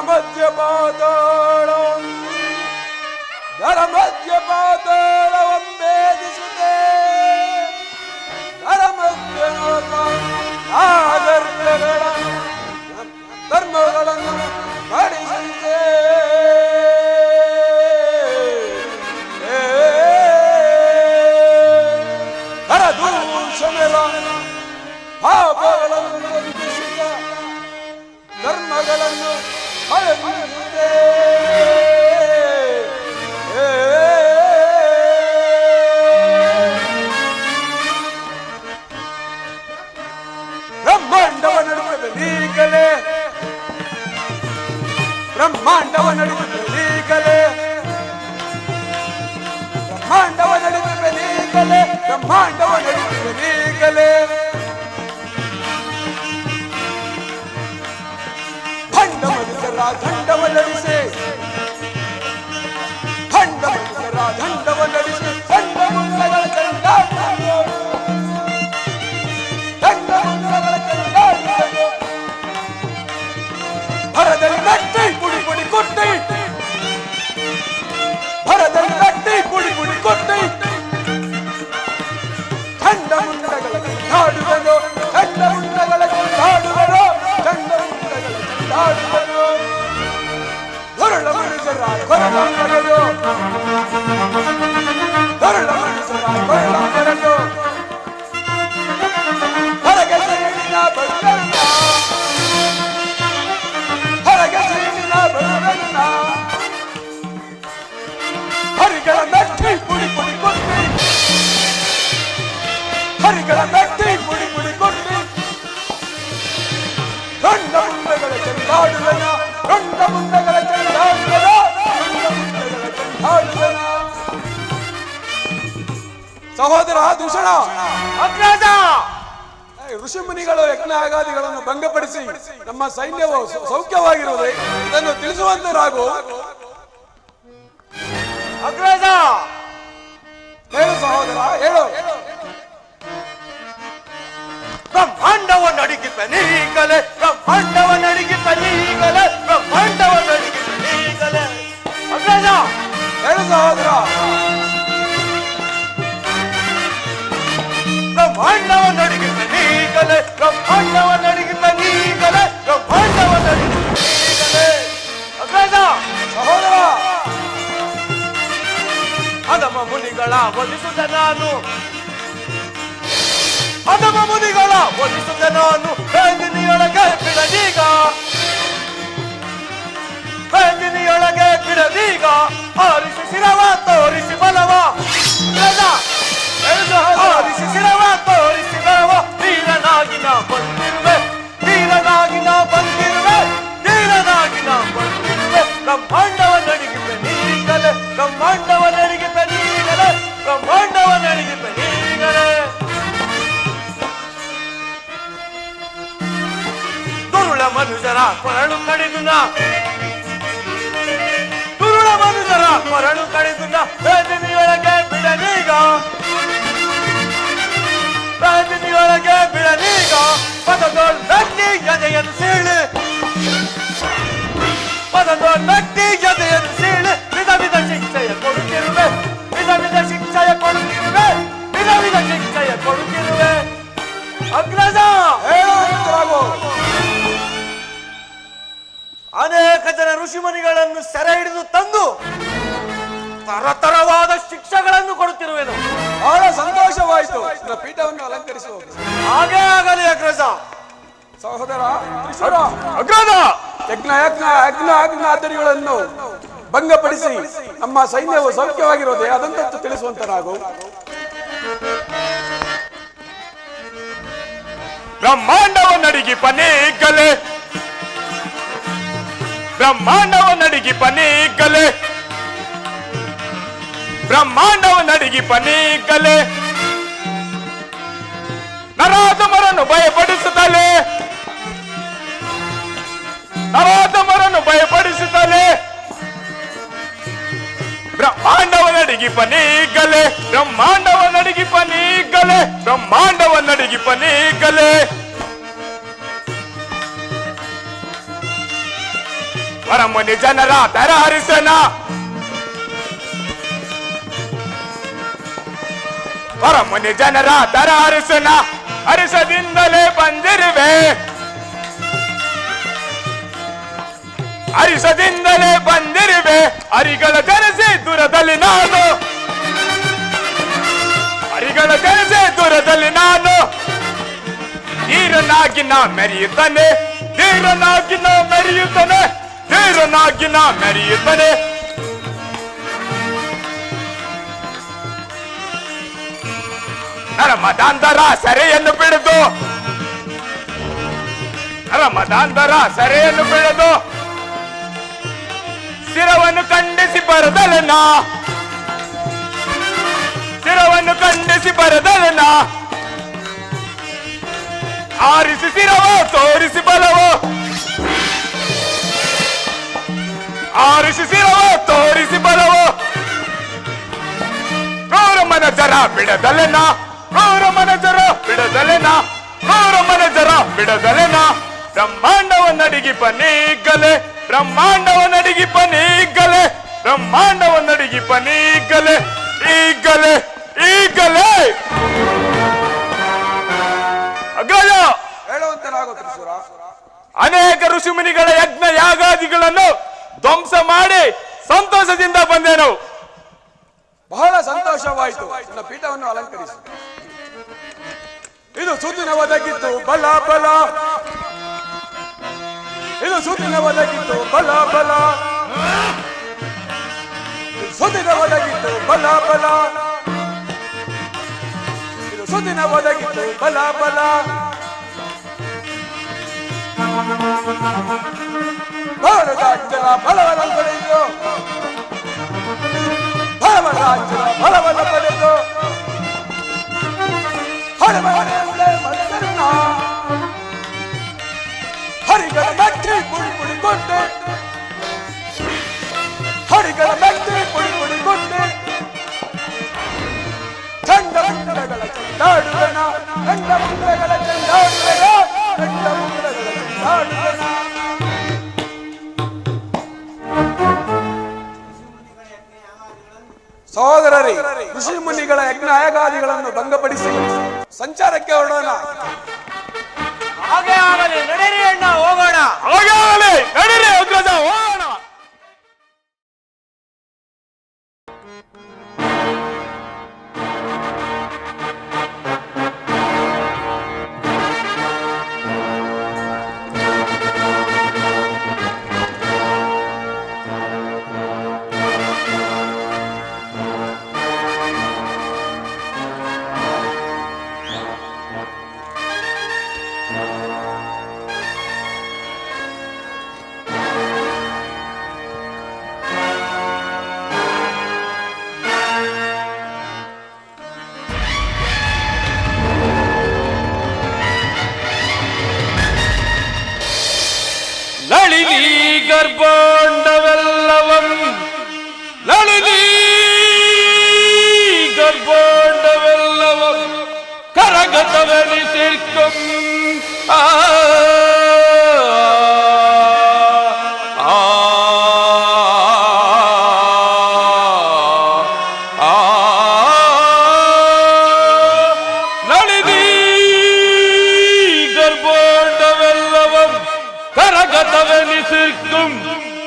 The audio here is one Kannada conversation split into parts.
ಮಧ್ಯ ಪಾತಾಳಂ ನರ ಮಧ್ಯ ಪಾತಾಳವಂ ಭೇದಿಸುತ್ತೆ ನರ ಮಧ್ಯ ಧರ್ಮಗಳನ್ನು ಮಾಡಿಸುತ್ತೆ ಕರದೂಷಣೆಗಳ ಪಾಪಗಳನ್ನು ನಿರ್ಮಿಸಿದ ಧರ್ಮಗಳನ್ನು ಅಳಿಸುತ್ತೆ ಬ್ರಹ್ಮಾಂಡವ ನಡುವೆ ನೀಗಲೇ ಬ್ರಹ್ಮಾಂಡವ ನಡುವೆ ನೀಗಲೇ ಬ್ರಹ್ಮಾಂಡವ ನಡುವೆ ನೀಗಲೇ ಬ್ರಹ್ಮಾಂಡವ ನಡುವೆ ನೀಗಲೇ ಭಂಡ ಮನುಷ್ಯರ ದಂಡವ ನಡೆಸಿ ಭಂಡ ಮನುಷ್ಯರ ದಂಡವ ನಡೆಸಿ ದಂಡ ಮುಂಡಗಳ ಚಂಡಾಡುವುದು ದಂಡ ಮುಂಡಗಳ ಚಂಡಾಡುವುದು ಭರದಲ್ಲಿ ನಟ್ಟಿ ಪುಡಿ ಪುಡಿ ಕೊಟ್ಟಿ ಭರದಲ್ಲಿ ನಟ್ಟಿ ಪುಡಿ ಪುಡಿ ಕೊಟ್ಟಿ ದಂಡ ಮುಂಡಗಳ ಚಂಡಾಡುವುದು ದಂಡ ಮುಂಡಗಳ ಚಂಡಾಡುವುದು ದಂಡ ಮುಂಡಗಳ ಚಂಡಾಡುವುದು ಧರಳ ಮನುಷ್ಯರ ಕೊರಳ ಮರೆದು ಧರಳ ಮನುಷ್ಯರ ಕೊರಳ ಮರೆದು ಹೊರಗೆ ಸೈನಿನ ಬರುವನ್ನ ಹೊರಗೆ ಸೈನಿನ ಬರುವನ್ನ ಹರಿಗಳ ಮೆಟ್ಟಿ ಪುಡಿ ಪುಡಿ ಕೊಟ್ಟಿ ಹರಿಗಳ ಮೆಟ್ಟಿ ಪುಡಿ ಪುಡಿ ಕೊಟ್ಟಿ ದಂಡ ಮುಂಡಗಳ ಚಂಡಾಡುವನ ದಂಡ ಮುಂಡಗಳ ಚಂಡಾಡುವನ ದಂಡ ಮುಂಡಗಳ ಚಂಡಾಡುವನ ಸಹೋದರ ದೂಷಣ ಅಗ್ರಜ ಋಷಿ ಮುನಿಗಳು ಯಜ್ಞ ಆಗಾದಿಗಳನ್ನು ಭಂಗಪಡಿಸಿ ನಮ್ಮ ಸೈನ್ಯವು ಸೌಖ್ಯವಾಗಿರುವುದೇ ಇದನ್ನು ತಿಳಿಸುವಂತರಾಗು ಅಗ್ರಜ ಹೇಳು ಸಹೋದರ ಹೇಳು ಬ್ರಹ್ಮಾಂಡವ ನಡಿಗಿಪನೀಗಲೇ ಬ್ರಹ್ಮಾಂಡವ ನಡಿಗಿಪನೀಗಲೇ ಬ್ರಹ್ಮಾಂಡವ ನಡಿಗಿಪನೀಗಲೇ ಅಗ್ರಜ ಹೇಳು ಸಹೋದರ ಬ್ರಹ್ಮಾಂಡವ ನಡಿಗಿಪನೀಗಲೇ ಬ್ರಹ್ಮಾಂಡವ ನಡಿಗಿಪನೀಗಲೇ ಬ್ರಹ್ಮಾಂಡವ ನಡಿಗಿಪನೀಗಲೇ ಅಗ್ರಜ ಸಹೋದರ ಅಧಮ ಮುನಿಗಳ ವಧಿಸುತ್ತ ನಾನು ಅಧಮ ಮುನಿಗಳ ವಧಿಸುತ್ತ ನಾನು ಬೇಂದಿನಿಯೊಳಗೆ ಬಿಡದೀಗ ಬೇಂದಿನಿಯೊಳಗೆ ಬಿಡದೀಗ ಆರಿಸಿ ಶಿರವ ತೋರಿಸಿ ಬಲವ ಆರಿಸಿ ಶಿರವ ತೋರಿಸಿ ಬಲವ ವೀರನಾಗಿ ನಾ ಬಂದಿರುವೆ ವೀರನಾಗಿ ನಾ ಬಂದಿರುವೆ ವೀರನಾಗಿ ನಾ ಬಂದಿರುವೆ ಬ್ರಹ್ಮಾಂಡವ ನಡಿಗಿದ್ದ ನೀಗಲೇ ಬ್ರಹ್ಮಾಂಡವ ನಡಿಗಿದ್ದ ನೀಗಲೇ ಬ್ರಹ್ಮಾಂಡವ ನಡಿಗಿದ್ದ ನೀಗಲೇ ದುರುಳ ಮನುಜರ ಕೊರಳು ಕಡಿದು ನಾ ದುರುಳ ಮನುಜರ ಕೊರಳು ಕಡಿದು ನಾ ಬೇದಿನಿಯೊಳಗೆ ಬಿಡನೀಗ ಬೇದಿನಿಯೊಳಗೆ ಬಿಡನೀಗ ಪದದೋಳ್ ನಟ್ಟಿ ಎದೆಯನ್ನು ಸೀಳು ಪದದೋಳ್ ನಟ್ಟಿ ಎದೆಯನ್ನು ಸೀಳು ವಿಧ ವಿಧ ಶಿಕ್ಷೆಯ ಕೊಡುತ್ತಿರುವೆ ವಿಧ ವಿಧ ಶಿಕ್ಷೆಯ ಕೊಡುತ್ತಿರುವೆ ವಿಧ ವಿಧ ಶಿಕ್ಷೆಯ ಕೊಡುತ್ತಿರುವೆ ಅಗ್ರಜ ಹೇಳುವಂತರಾಗು ಅನೇಕ ಜನ ಋಷಿಮುನಿಗಳನ್ನು ಸೆರೆ ಹಿಡಿದು ತಂದು ತರತರವಾದ ಶಿಕ್ಷೆಗಳನ್ನು ಕೊಡುತ್ತಿರುವೆನು ಬಹಳ ಸಂತೋಷವಾಯಿತು ಪೀಠವನ್ನು ಅಲಂಕರಿಸುವ ಹಾಗೇ ಆಗಲಿ ಅಗ್ರಜ ಸಹೋದರ ಅಗ್ರಜ ಯಜ್ಞ ಯಜ್ಞ ಯಜ್ಞ ಯಜ್ಞಾದಿಗಳನ್ನು ಭಂಗಪಡಿಸಿ ನಮ್ಮ ಸೈನ್ಯವು ಸೌಖ್ಯವಾಗಿರುವುದೇ ಅದಂತೂ ತಿಳಿಸುವಂತರಾಗು ಬ್ರಹ್ಮಾಂಡವ ನಡಿಗಿ ಪನೀಗಲೇ ಬ್ರಹ್ಮಾಂಡವ ನಡಿಗಿ ಪನೀಗಲೇ ಬ್ರಹ್ಮಾಂಡವ ನಡಿಗಿ ಪನೀಗಲೇ ನರಾಧಮರನ್ನು ಭಯಪಡಿಸುತ್ತಲೇ ನರಾಧಮರನ್ನು ಭಯಪಡಿಸುತ್ತಲೇ ಬ್ರಹ್ಮಾಂಡವ ನಡಿಗಿ ಪನೀಗಲೇ ಬ್ರಹ್ಮಾಂಡವ ನಡಿಗಿ ಪನೀಗಲೇ ಬ್ರಹ್ಮಾಂಡವ ನಡಿಗಿ ಪನೀಗಲೇ ಅರಮನೆ ಜನರ ದರ ಹರಿಸನ ಅರಮನೆ ಜನರ ದರ ಹರಿಸನ ಹರಿಸದಿಂದಲೇ ಬಂದಿರುವೆ ಹರಿಸದಿಂದಲೇ ಬಂದಿರುವೆ ಹರಿಗಳ ಜನಸೆ ದೂರದಲ್ಲಿ ನಾನು ಹರಿಗಳ ಜನಸೆ ದೂರದಲ್ಲಿ ನಾನು ಧೀರನಾಗಿ ನಾ ಮೆರೆಯುತ್ತಾನೆ ಧೀರನಾಗಿ ನಾ ಮೆರೆಯುತ್ತಾನೆ ಧೀರನಾಗಿ ನಾ ಮೆರೆಯುತ್ತಾನೆ ನರಮದಾಂಧರ ಸೆರೆಯನ್ನು ಬಿಡದು ನರಮದಾಂಧರ ಸೆರೆಯನ್ನು ಬಿಡದು ಶಿರವನ್ನು ಖಂಡಿಸಿ ಬರದಲನ ಶಿರವನ್ನು ಖಂಡಿಸಿ ಬರದಲನ ಆರಿಸಿ ಶಿರವೋ ತೋರಿಸಿ ಬಲವೋ ಆರಿಸಿ ಶಿರವೋ ತೋರಿಸಿ ಬಲವೋ ಕ್ರೂರ ಮನಜರ ಬಿಡದಲೆನ ಕ್ರೂರ ಮನಜರ ಬಿಡದಲೆನ ಕ್ರೂರ ಮನಜರ ಬಿಡದಲೆನ ಬ್ರಹ್ಮಾಂಡವನ್ನಡಿಗಿ ಪನೀಗಲೆ ಬ್ರಹ್ಮಾಂಡವನ್ನಡಿಗಿ ಪನೀಗಲೆ ಬ್ರಹ್ಮಾಂಡವನ್ನಡಿಗಿ ಪನೀಗಲೆ ಈಗಲೇ ಈಗಲೇ ಅಗ್ರಜ ಹೇಳುವಂತನಾಗೋ ತ್ರಿಶೂರ. ಅನೇಕ ಋಷಿಮುನಿಗಳ ಯಜ್ಞ ಯಾಗಾದಿಗಳನ್ನು ಧ್ವಂಸ ಮಾಡಿ ಸಂತೋಷದಿಂದ ಬಂದೆನು. ಬಹಳ ಸಂತೋಷವಾಯಿತು. ನನ್ನ ಪೀಠವನ್ನು ಅಲಂಕರಿಸಿ. ಇದು ಸುದಿನ ಒದಗಿತ್ತು ಬಲ ಬಲ ಇದು ಸುದಿನ ಒದಗಿತ್ತು ಬಲ ಬಲ ಸುದಿನ ಒದಗಿತ್ತು ಬಲ ಬಲ ಇದು ಸುದಿನ ಒದಗಿತ್ತು ಬಲ ಬಲ ಭಾರತಾಂಜನ ಬಲವನ್ನು ಪಡೆದು ಭಾರತಾಂಜನ ಬಲವನ್ನು ಪಡೆದು ಹರಿಗಳ ಮೆಟ್ಟಿ ಪುಡಿ ಪುಡಿಕೊಂಡೆ ಹರಿಗಳ ಮೆಟ್ಟಿ ಪುಡಿ ಪುಡಿಕೊಂಡೆ ಚಂಡ ಮುಂಡಗಳ ಚಂಡಾಡುವನ ಚಂಡ ಮುಂಡಗಳ ಚಂಡಾಡುವನ ಚಂಡ ಮುಂಡಗಳ ಚಂಡಾಡುವನ. ಸಹೋದರರೇ, ಋಷಿ ಮುನಿಗಳ ಯಜ್ಞ ಯಾಗಾದಿಗಳನ್ನು ಭಂಗಪಡಿಸಿ ಸಂಚಾರಕ್ಕೆ ಹೊರಡೋಣ. ಹಾಗೆ ಆಗಲಿ, ನಡೀರಿ ಅಣ್ಣ, ಹೋಗೋಣ. ಹಾಗೆ ಆಗಲಿ, ನಡೀರಿ ಅಗ್ರಜ, ಹೋಗೋಣ. ಲಳಿಲಿ ಗರ್ಭಾಂಡವೆಲ್ಲವಂ ಲಳಿಲಿ ಗರ್ಭಾಂಡವೆಲ್ಲವಂ ಕರಗತವೆನಿಸಿರ್ಕಂ ಆ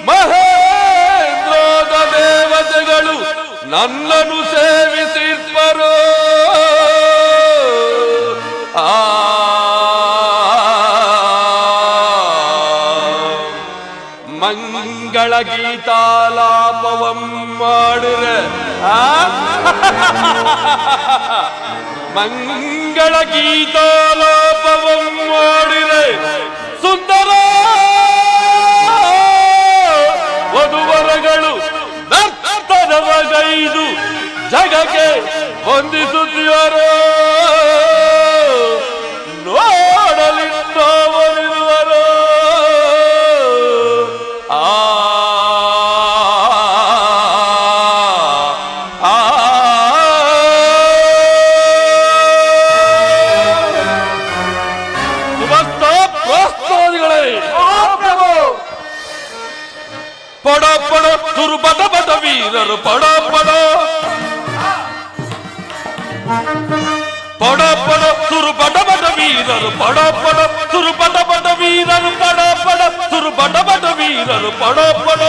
ಮಹೇಂದ್ರಾದ ದೇವತೆಗಳು ನನ್ನನ್ನು ಸೇವಿಸಿರ್ಪರೋ. ಮಂಗಳ ಗೀತಾಲಾಪವಂ ಮಾಡಿರೆ ಮಂಗಳ ಗೀತಾಲಾಪವಂ ಮಾಡಿರೆ ಸುಂದರ ವಧುವರಗಳು ನರ್ತನವಗೈದು ಜಗಕ್ಕೆ ಹೊಂದಿಸುತ್ತಿವರು. ನೋಡಲಿದ್ದವರಿರುವರು. ಪಡ ಪಡ ತುರು ಬಡ ಬಡ ವೀರರು ಪಡ ಪಡ ಪಡ ಪಡ ತುರು ಬಡ ಬಡ ವೀರರು ಪಡ ಪಡ ತುರು ಬಡ ಬಡ ವೀರರು ಪಡ ಪಡ ತುರು ಬಡ ಬಡ ವೀರರು ಪಡ ಪಡ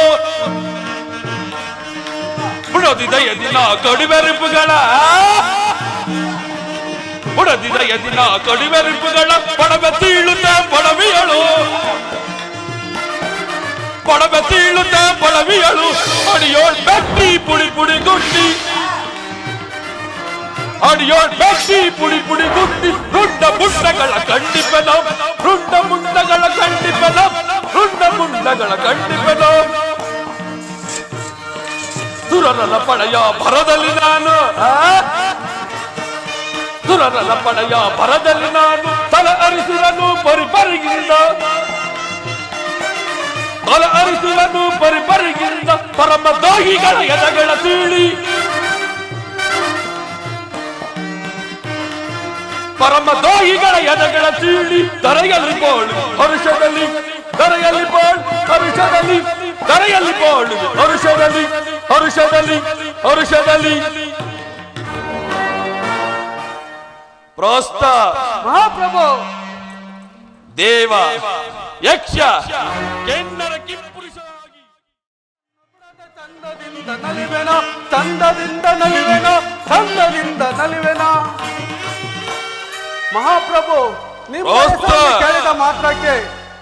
ಬುಡದಿದ ಎದಿನ ಕಡಿಮೆರಿಪುಗಳ ಬುಡದಿದ ಎದಿನ ಕಡಿಮೆರಿಪುಗಳ ಪಡವೆ ತೀಳುತ್ತ ಪಡವಿಯಳು ಪಡವೆ ತೀಳುತ್ತ ಪಡವಿಯಳು ಅಡಿಯೋಳ್ ಬೆಟ್ಟಿ ಪುಡಿ ಪುಡಿ ಗುಂಡಿ ಅಡಿಯೋಳ್ ಬೆಟ್ಟಿ ಪುಡಿ ಪುಡಿ ಗುಂಡಿ ರುಂಡ ಮುಂಡಗಳ ಖಂಡಿಪೆನ ರುಂಡ ಮುಂಡಗಳ ಖಂಡಿಪೆನ ರುಂಡ ಮುಂಡಗಳ ಖಂಡಿಪೆನ ಸುರರನ ಪಡೆಯ ಭರದಲ್ಲಿ ನಾನು ಸುರರನ ಪಡೆಯ ಭರದಲ್ಲಿ ನಾನು ತಲೆ ಅರಿಸುವನು ಪರಿಪರಿಗಿಂದ ತಲೆ ಅರಿಸುವನು ಪರಿಪರಿಗಿಂದ ಪರಮ ದಾಹಿಗಳ ಎದಗಳ ತೀಳಿ ಪರಮ ದಾಹಿಗಳ ಎದಗಳ ತೀಳಿ ದರೆಯಲ್ಲಿ ಬೋಳು ಹರುಷದಲ್ಲಿ ದರೆಯಲ್ಲಿ ಬೋಳು ಹರುಷದಲ್ಲಿ ದರೆಯಲ್ಲಿ ಬೋಳು ಹರುಷದಲ್ಲಿ ಹರುಷದಲ್ಲಿ ಹರುಷದಲ್ಲಿ ಪ್ರೋಸ್ತ ಮಹಾಪ್ರಭು ದೇವ ಯಕ್ಷ ಕೆನ್ನರ ಕಿಂಪುರುಷರಾಗಿ ಚಂದದಿಂದ ನಲಿವೆನ ಚಂದದಿಂದ ನಲಿವೆನ ಚಂದದಿಂದ ನಲಿವೆನ ಮಹಾಪ್ರಭು ನಿಮ್ಮ ಹೆಸರನ್ನು ಕೇಳಿದ ಮಾತ್ರಕ್ಕೆ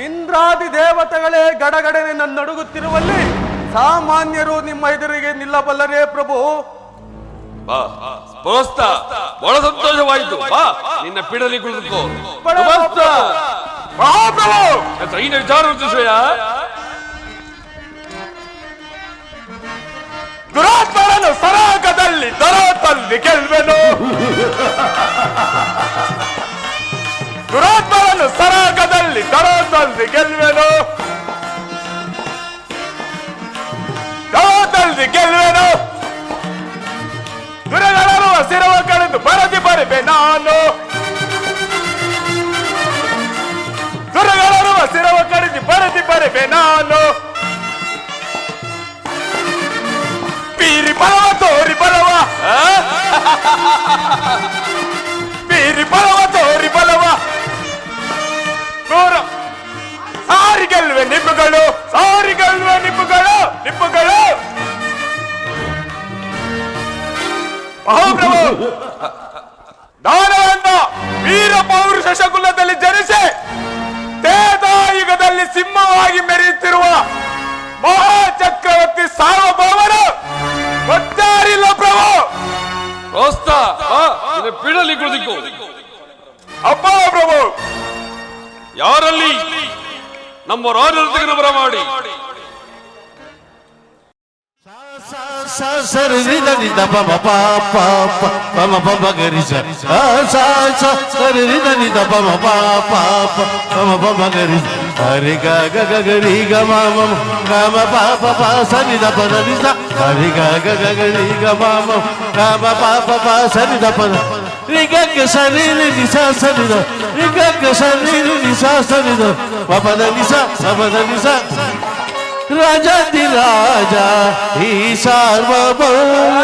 ಇಂದ್ರಾದಿ ದೇವತೆಗಳೇ ಗಡಗಡನೆ ನಡುಗುತ್ತಿರುವಲ್ಲಿ ಸಾಮಾನ್ಯರು ನಿಮ್ಮ ಎದುರಿಗೆ ನಿಲ್ಲಬಲ್ಲರೇ ಪ್ರಭು? ಪ್ರೋಸ್ತ ಬಹಳ ಸಂತೋಷವಾಯಿತು. ಬಾ ನಿನ್ನ ಪೀಡಲಿ ಕುಳಿತುಕೋ. ಮಹಾಪ್ರಭು ಸೈನ ವಿಚಾರ ವಿಷಯ ದುರಾತ್ಮರನ್ನು ಸರಾಗದಲ್ಲಿ ದರೋತಲ್ಲಿ ಗೆಲ್ವೆನು ದುರಾತ್ಮರನ್ನು ಸರಾಗದಲ್ಲಿ ದರೋತಲ್ಲಿ ಗೆಲ್ವೆನು ದರೋತಲ್ಲಿ ಗೆಲ್ವೆನು ದುರಗಲರುವ ಸಿರವ ಕಳೆದು ಬರದಿ ಬರಬೆ ನಾನು ದುರಗಲರುವ ಸಿರವ ಕಳೆದು ಬರದಿ ಬರಬೆ ನಾನು ಪೀರಿ ಬಲವ ತೋರಿ ಬಲವ ಪೀರಿ ಬಲವ ತೋರಿ ಬಲವ ನೂರ ಸಾರಿ ಗೆಲ್ವೆ ನಿಬ್ಬುಗಳು ಸಾರಿ ಗೆಲ್ವೆ ನಿಬ್ಬುಗಳು ನಿಬ್ಬುಗಳು ಮಹಾಪ್ರಭು ದಾನವಂತ ವೀರ ಪೌರುಷ ಶಕುಲದಲ್ಲಿ ಜನಿಸಿ ತೇದಾಯುಗದಲ್ಲಿ ಸಿಂಹವಾಗಿ ಮೆರೆಯುತ್ತಿರುವ ಮಹಾಚಕ್ರವರ್ತಿ ಸಾರ್ವಭೌಮರು ಗೊತ್ತಾರಿಲ್ಲ ಪ್ರಭು. ಪೀಡಲಿ ಕುಳಿತು ಅಪ್ಪ ಪ್ರಭು ಯಾರಲ್ಲಿ ನಮ್ಮ ರಾಜರಿಗೆ ಬರಮಾಡಿ ಸರಿ ನಿದ ಪಮ ಪಾಪ ಪಮ ಪಮ ಗರಿಸ ಸರಿ ನಿದ ಪಮ ಪಾಪ ಪಮ ಪಮ ಗರಿಸ ಹರಿ ಗ ಗ ಗರಿ ಗ ಮಮ ಗಮ ಪಾಪ ಪ ಸರಿ ದ ಪದ ನಿಸ ಹರಿ ಗ ಗ ಗರಿ ಗ ಮಮ ಗಮ ಪಾಪ ಪ ಸರಿ ದ ಪದ ರಿ ಗ ಸರಿ ನಿಸ ಸರಿ ದ ರಿ ಗ ಸರಿ ನಿಸ ಸರಿ ದ ಪದ ನಿಸ ಪದ ನಿಸ ರಾಜಾಧಿರಾಜ ಈ ಸಾರ್ವಭೌಮ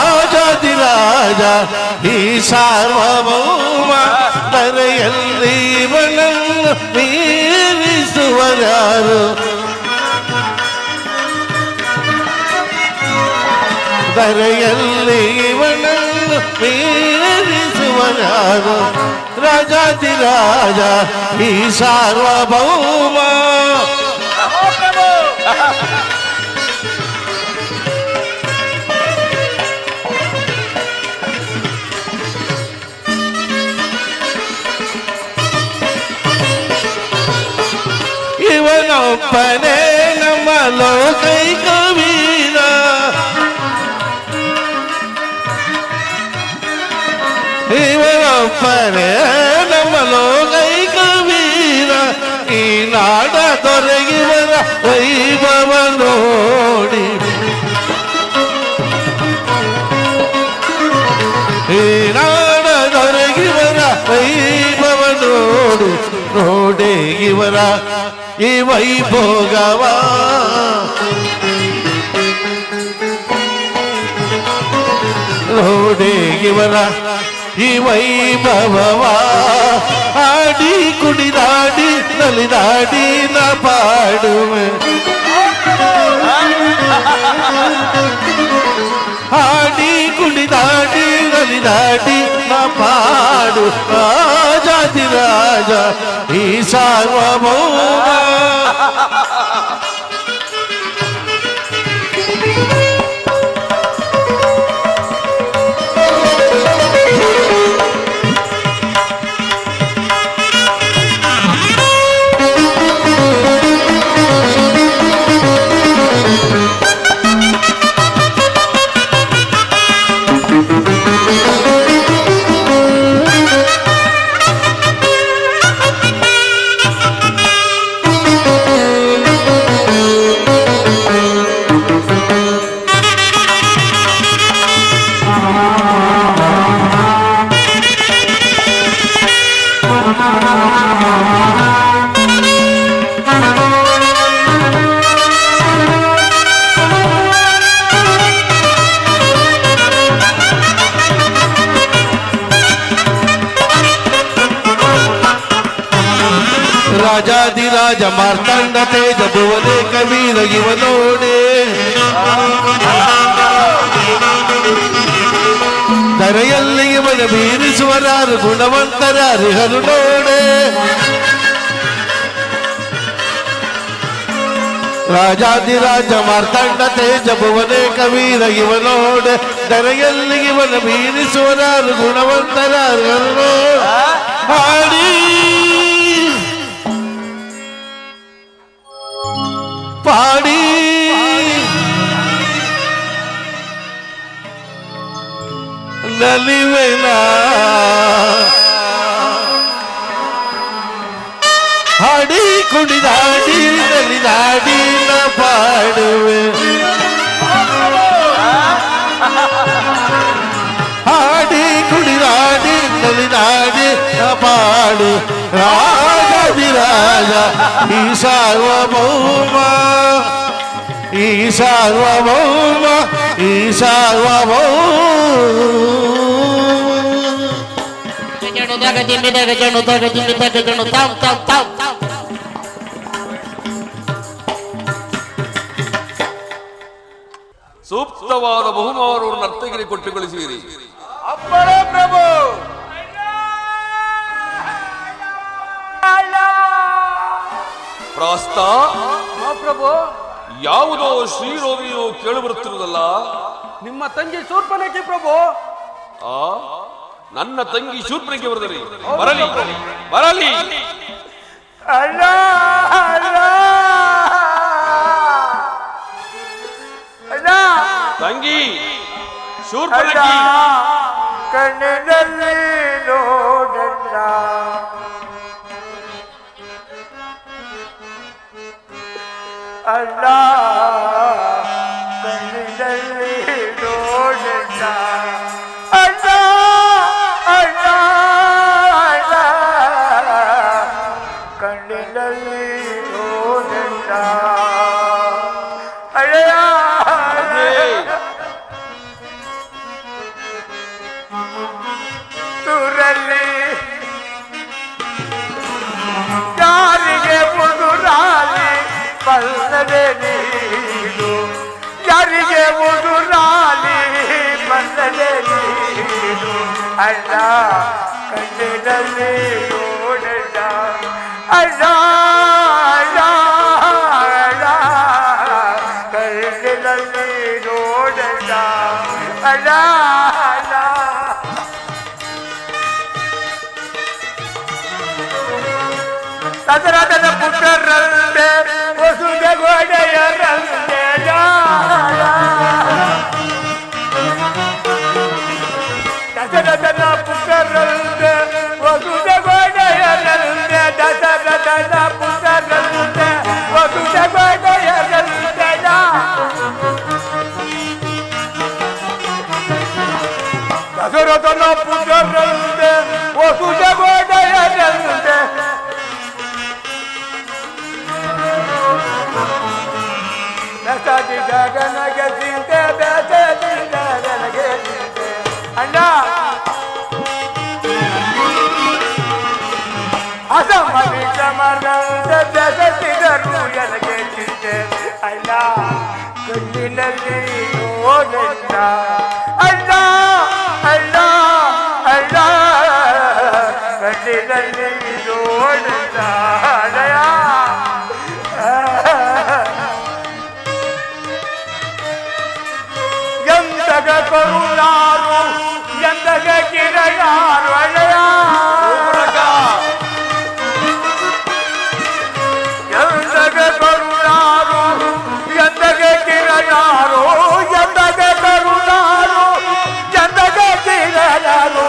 ರಾಜಾಧಿರಾಜ ಈ ಸಾರ್ವಭೌಮ ತರೆಯಲ್ಲಿ ಬಲನ್ನು ಮೀರಿಸುವರಾರು ತರೆಯಲ್ಲಿ ಬಲನ್ನು ಮೀರಿಸುವರಾರು ರಾಜಾಧಿರಾಜ ಈ ಸಾರ್ವಭೌಮ ಇವನೊಬ್ಬನೇ ನಮ್ಮ ಲೋಕೈಕ ವೀರ ಇವನೊಬ್ಬನೇ ನಮ್ಮ ಲೋಕೈಕ ವೀರ ಈ ನಾಡ ದೊರೆಯುವರ ವೈಭವ ನೋಡಿ ಈ ನಾಡ ದೊರೆಯುವರ ವೈಭವ ನೋಡು ನೋಡೆ ಇವರ ಈ ವೈಭೋಗವ ನೋಡೆ ಇವರ ಈ ವೈಭವವ ಆಡಿ ಕುಡಿದಾಡಿ ನಲಿದಾಡಿ ನ ಪಾಡುವೆ ಆಡಿ ಕುಡಿದಾಡಿ ನಲಿದಾಡಿ ನ ಪಾಡು ರಾಜಾಧಿರಾಜ ಈ ಸಾರ್ವಭೌಮ ರಾಜಾಧಿರಾಜ ಮಾರ್ತಾಂಡ ತೇಜ ಭುವನೆ ಕವೀರ ಇವನೋಡೆ ಧರೆಯಲ್ಲಿ ಇವನ ಬೀರಿಸುವರಾರು ಗುಣವಂತರ ಹರಿಹರು ನೋಡೆ ರಾಜಾಧಿರಾಜ ಮಾರ್ತಾಂಡ ತೇಜ ಭುವನೆ ಕವೀರ ಇವನೋಡೆ ಧರೆಯಲ್ಲಿ ಇವನ ಬೀರಿಸುವರಾರು ಗುಣವಂತರ ಹರಿಹರು ಹಾಡಿ ಪಾಡಿ ನಲಿವೆನ ಹಾಡಿ ಕುಡಿದಾಡಿ ನಲಿದಾಡಿ ನ ಪಾಡುವೆ ಹಾಡಿ ಕುಡಿದಾಡಿ ನಲಿದಾಡಿ ನ ಪಾಡು ರಾಜಾಧಿರಾಜ ಈ ಸಾರ್ವಭೌಮ ಈ ಸಾರ್ವಭೌಮ ಈ ಸಾರ್ವಭೌಮ ಸೂಕ್ತವಾದ ಬಹುಮಾನವನ್ನು ನರ್ತಕಿಗೆ ಕೊಟ್ಟುಗಳಿಸಿರಿ. ಅಪ್ಪಣೆ ಪ್ರಭು. ಪ್ರಾಸ್ತ ಪ್ರಭು, ಯಾವುದೋ ಶ್ರೀರೋಮಿಯು ಕೇಳಿ ಬರುತ್ತಿರುವುದಲ್ಲ? ನಿಮ್ಮ ತಂಗಿ ಶೂರ್ಪನಖಿ ಪ್ರಭು. ಆ ನನ್ನ ತಂಗಿ ಶೂರ್ಪನಖಿ ಬರಲಿ ಬರಲಿ ಬರಲಿ. ಅಲ್ಲ ಅಲ್ಲ ಅಲ್ಲ ತಂಗಿ ಶೂರ್ಪನಖಿ ಕಣ್ಣಿನಲ್ಲಿ ನೋಡಲ್ಲ. ಅಲ್ಲ ಕಣ್ಣಿನಲ್ಲಿ ನೋಡಲ್ಲ. ಅಲ್ಲ ಅಲ್ಲ ಅಲ್ಲ ಕಣ್ಣಿನಲ್ಲಿ ನೋಡಲ್ಲ. ಅಳೆಯ ತುರಲ್ಲಿ ಯಾರಿಗೆ ಮುದುರಾಲಿ ಬಲ್ಲದೆ ನೀಡು, ಯಾರಿಗೆ ಮುದುರಾಲಿ ಬಲ್ಲದೆ ನೀಡು. ಅಲ್ಲ ಕಣ್ಣಿನಲ್ಲಿ ನೋಡಲ್ಲ. ಅಲ್ಲ ಅಲ್ಲ ಅಲ್ಲ ಕಣ್ಣಿನಲ್ಲಿ ನೋಡಲ್ಲ. ಅಲ್ಲ ಅಲ್ಲ ದಶರಥನ ಪುತ್ರರಂತೆ ವಸುದ ಗೋಡೆಯರಂತೆ ದಶರಥನ ಪುತ್ರರಂತೆ ವಸುದ ಗೋಡೆಯರಂತೆ ದಶರಥನ ಪುತ್ರರಂತೆ ವಸುದ ಗೋಡೆಯರಂತೆ ದಶರಥನ ಪುತ್ರರಂತೆ ವಸುದ ಗೋಡೆಯರಂತೆ ಗಗನಗೆ ಚಿಂತೆ ಬೇಸದಿಂದ ನನಗೆ ಚಿಂತೆ ಅಣ್ಣ ಅಸಮವಿತ ಮರ್ಗಂತ ಬೆಸತ್ತಿದರು ನನಗೆ ಚಿಂತೆ ಅಣ್ಣ ಕಣ್ಣಿನಲ್ಲಿ ನೋಡಣ್ಣ ಅಣ್ಣ ಅಣ್ಣ ಅಣ್ಣ ಕಣ್ಣಿನಲ್ಲಿ ನೋಡಣ್ಣ ಅಣ್ಣಯ್ಯ ಎಂದಗ ಕರುಣಾರು ಎಂದಗ ಕಿರಯಾರು ಅಣ್ಣಯ್ಯ ಎಂದಗ ಕರುಣಾರು ಎಂದಗ ಕಿರಯಾರು ಎಂದಗ ಕರುಣಾರು ಎಂದಗ ಕಿರಯಾರು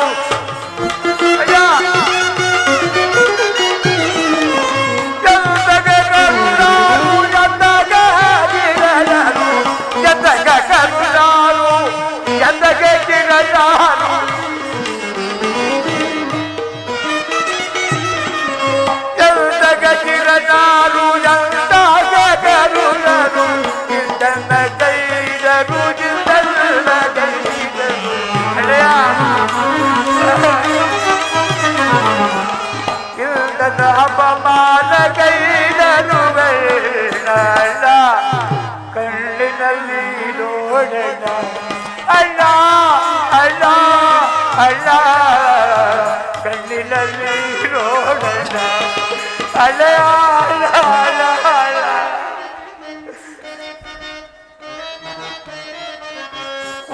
ಎಂದಗ ಕರುಣಾರು ಎಂದಗ ಕಿರಯಾರು ಎಂದಗ ಕರುಣಾರು ಎಂದಗ ಕಿರಯಾರು ಎಂದಗ ಕಿರಯಾರು ಎಂದಗ ಕರುಣರು ಇಂದನ ಕೈದರು ಜಿಂದನ ಕೈದರು ಇಂದನ ಅಪಮಾನ ಕೈದರು ಅಣ್ಣ ಕಣ್ಣಿನಲ್ಲಿ ನೋಡೋಣ ಅಣ್ಣ ಅಣ್ಣ ಅಣ್ಣ ಕಣ್ಣಿನಲ್ಲಿ ನೋಡೋಣ ಅಣ್ಣ ಅಣ್ಣ ಅಣ್ಣ ಅಣ್ಣ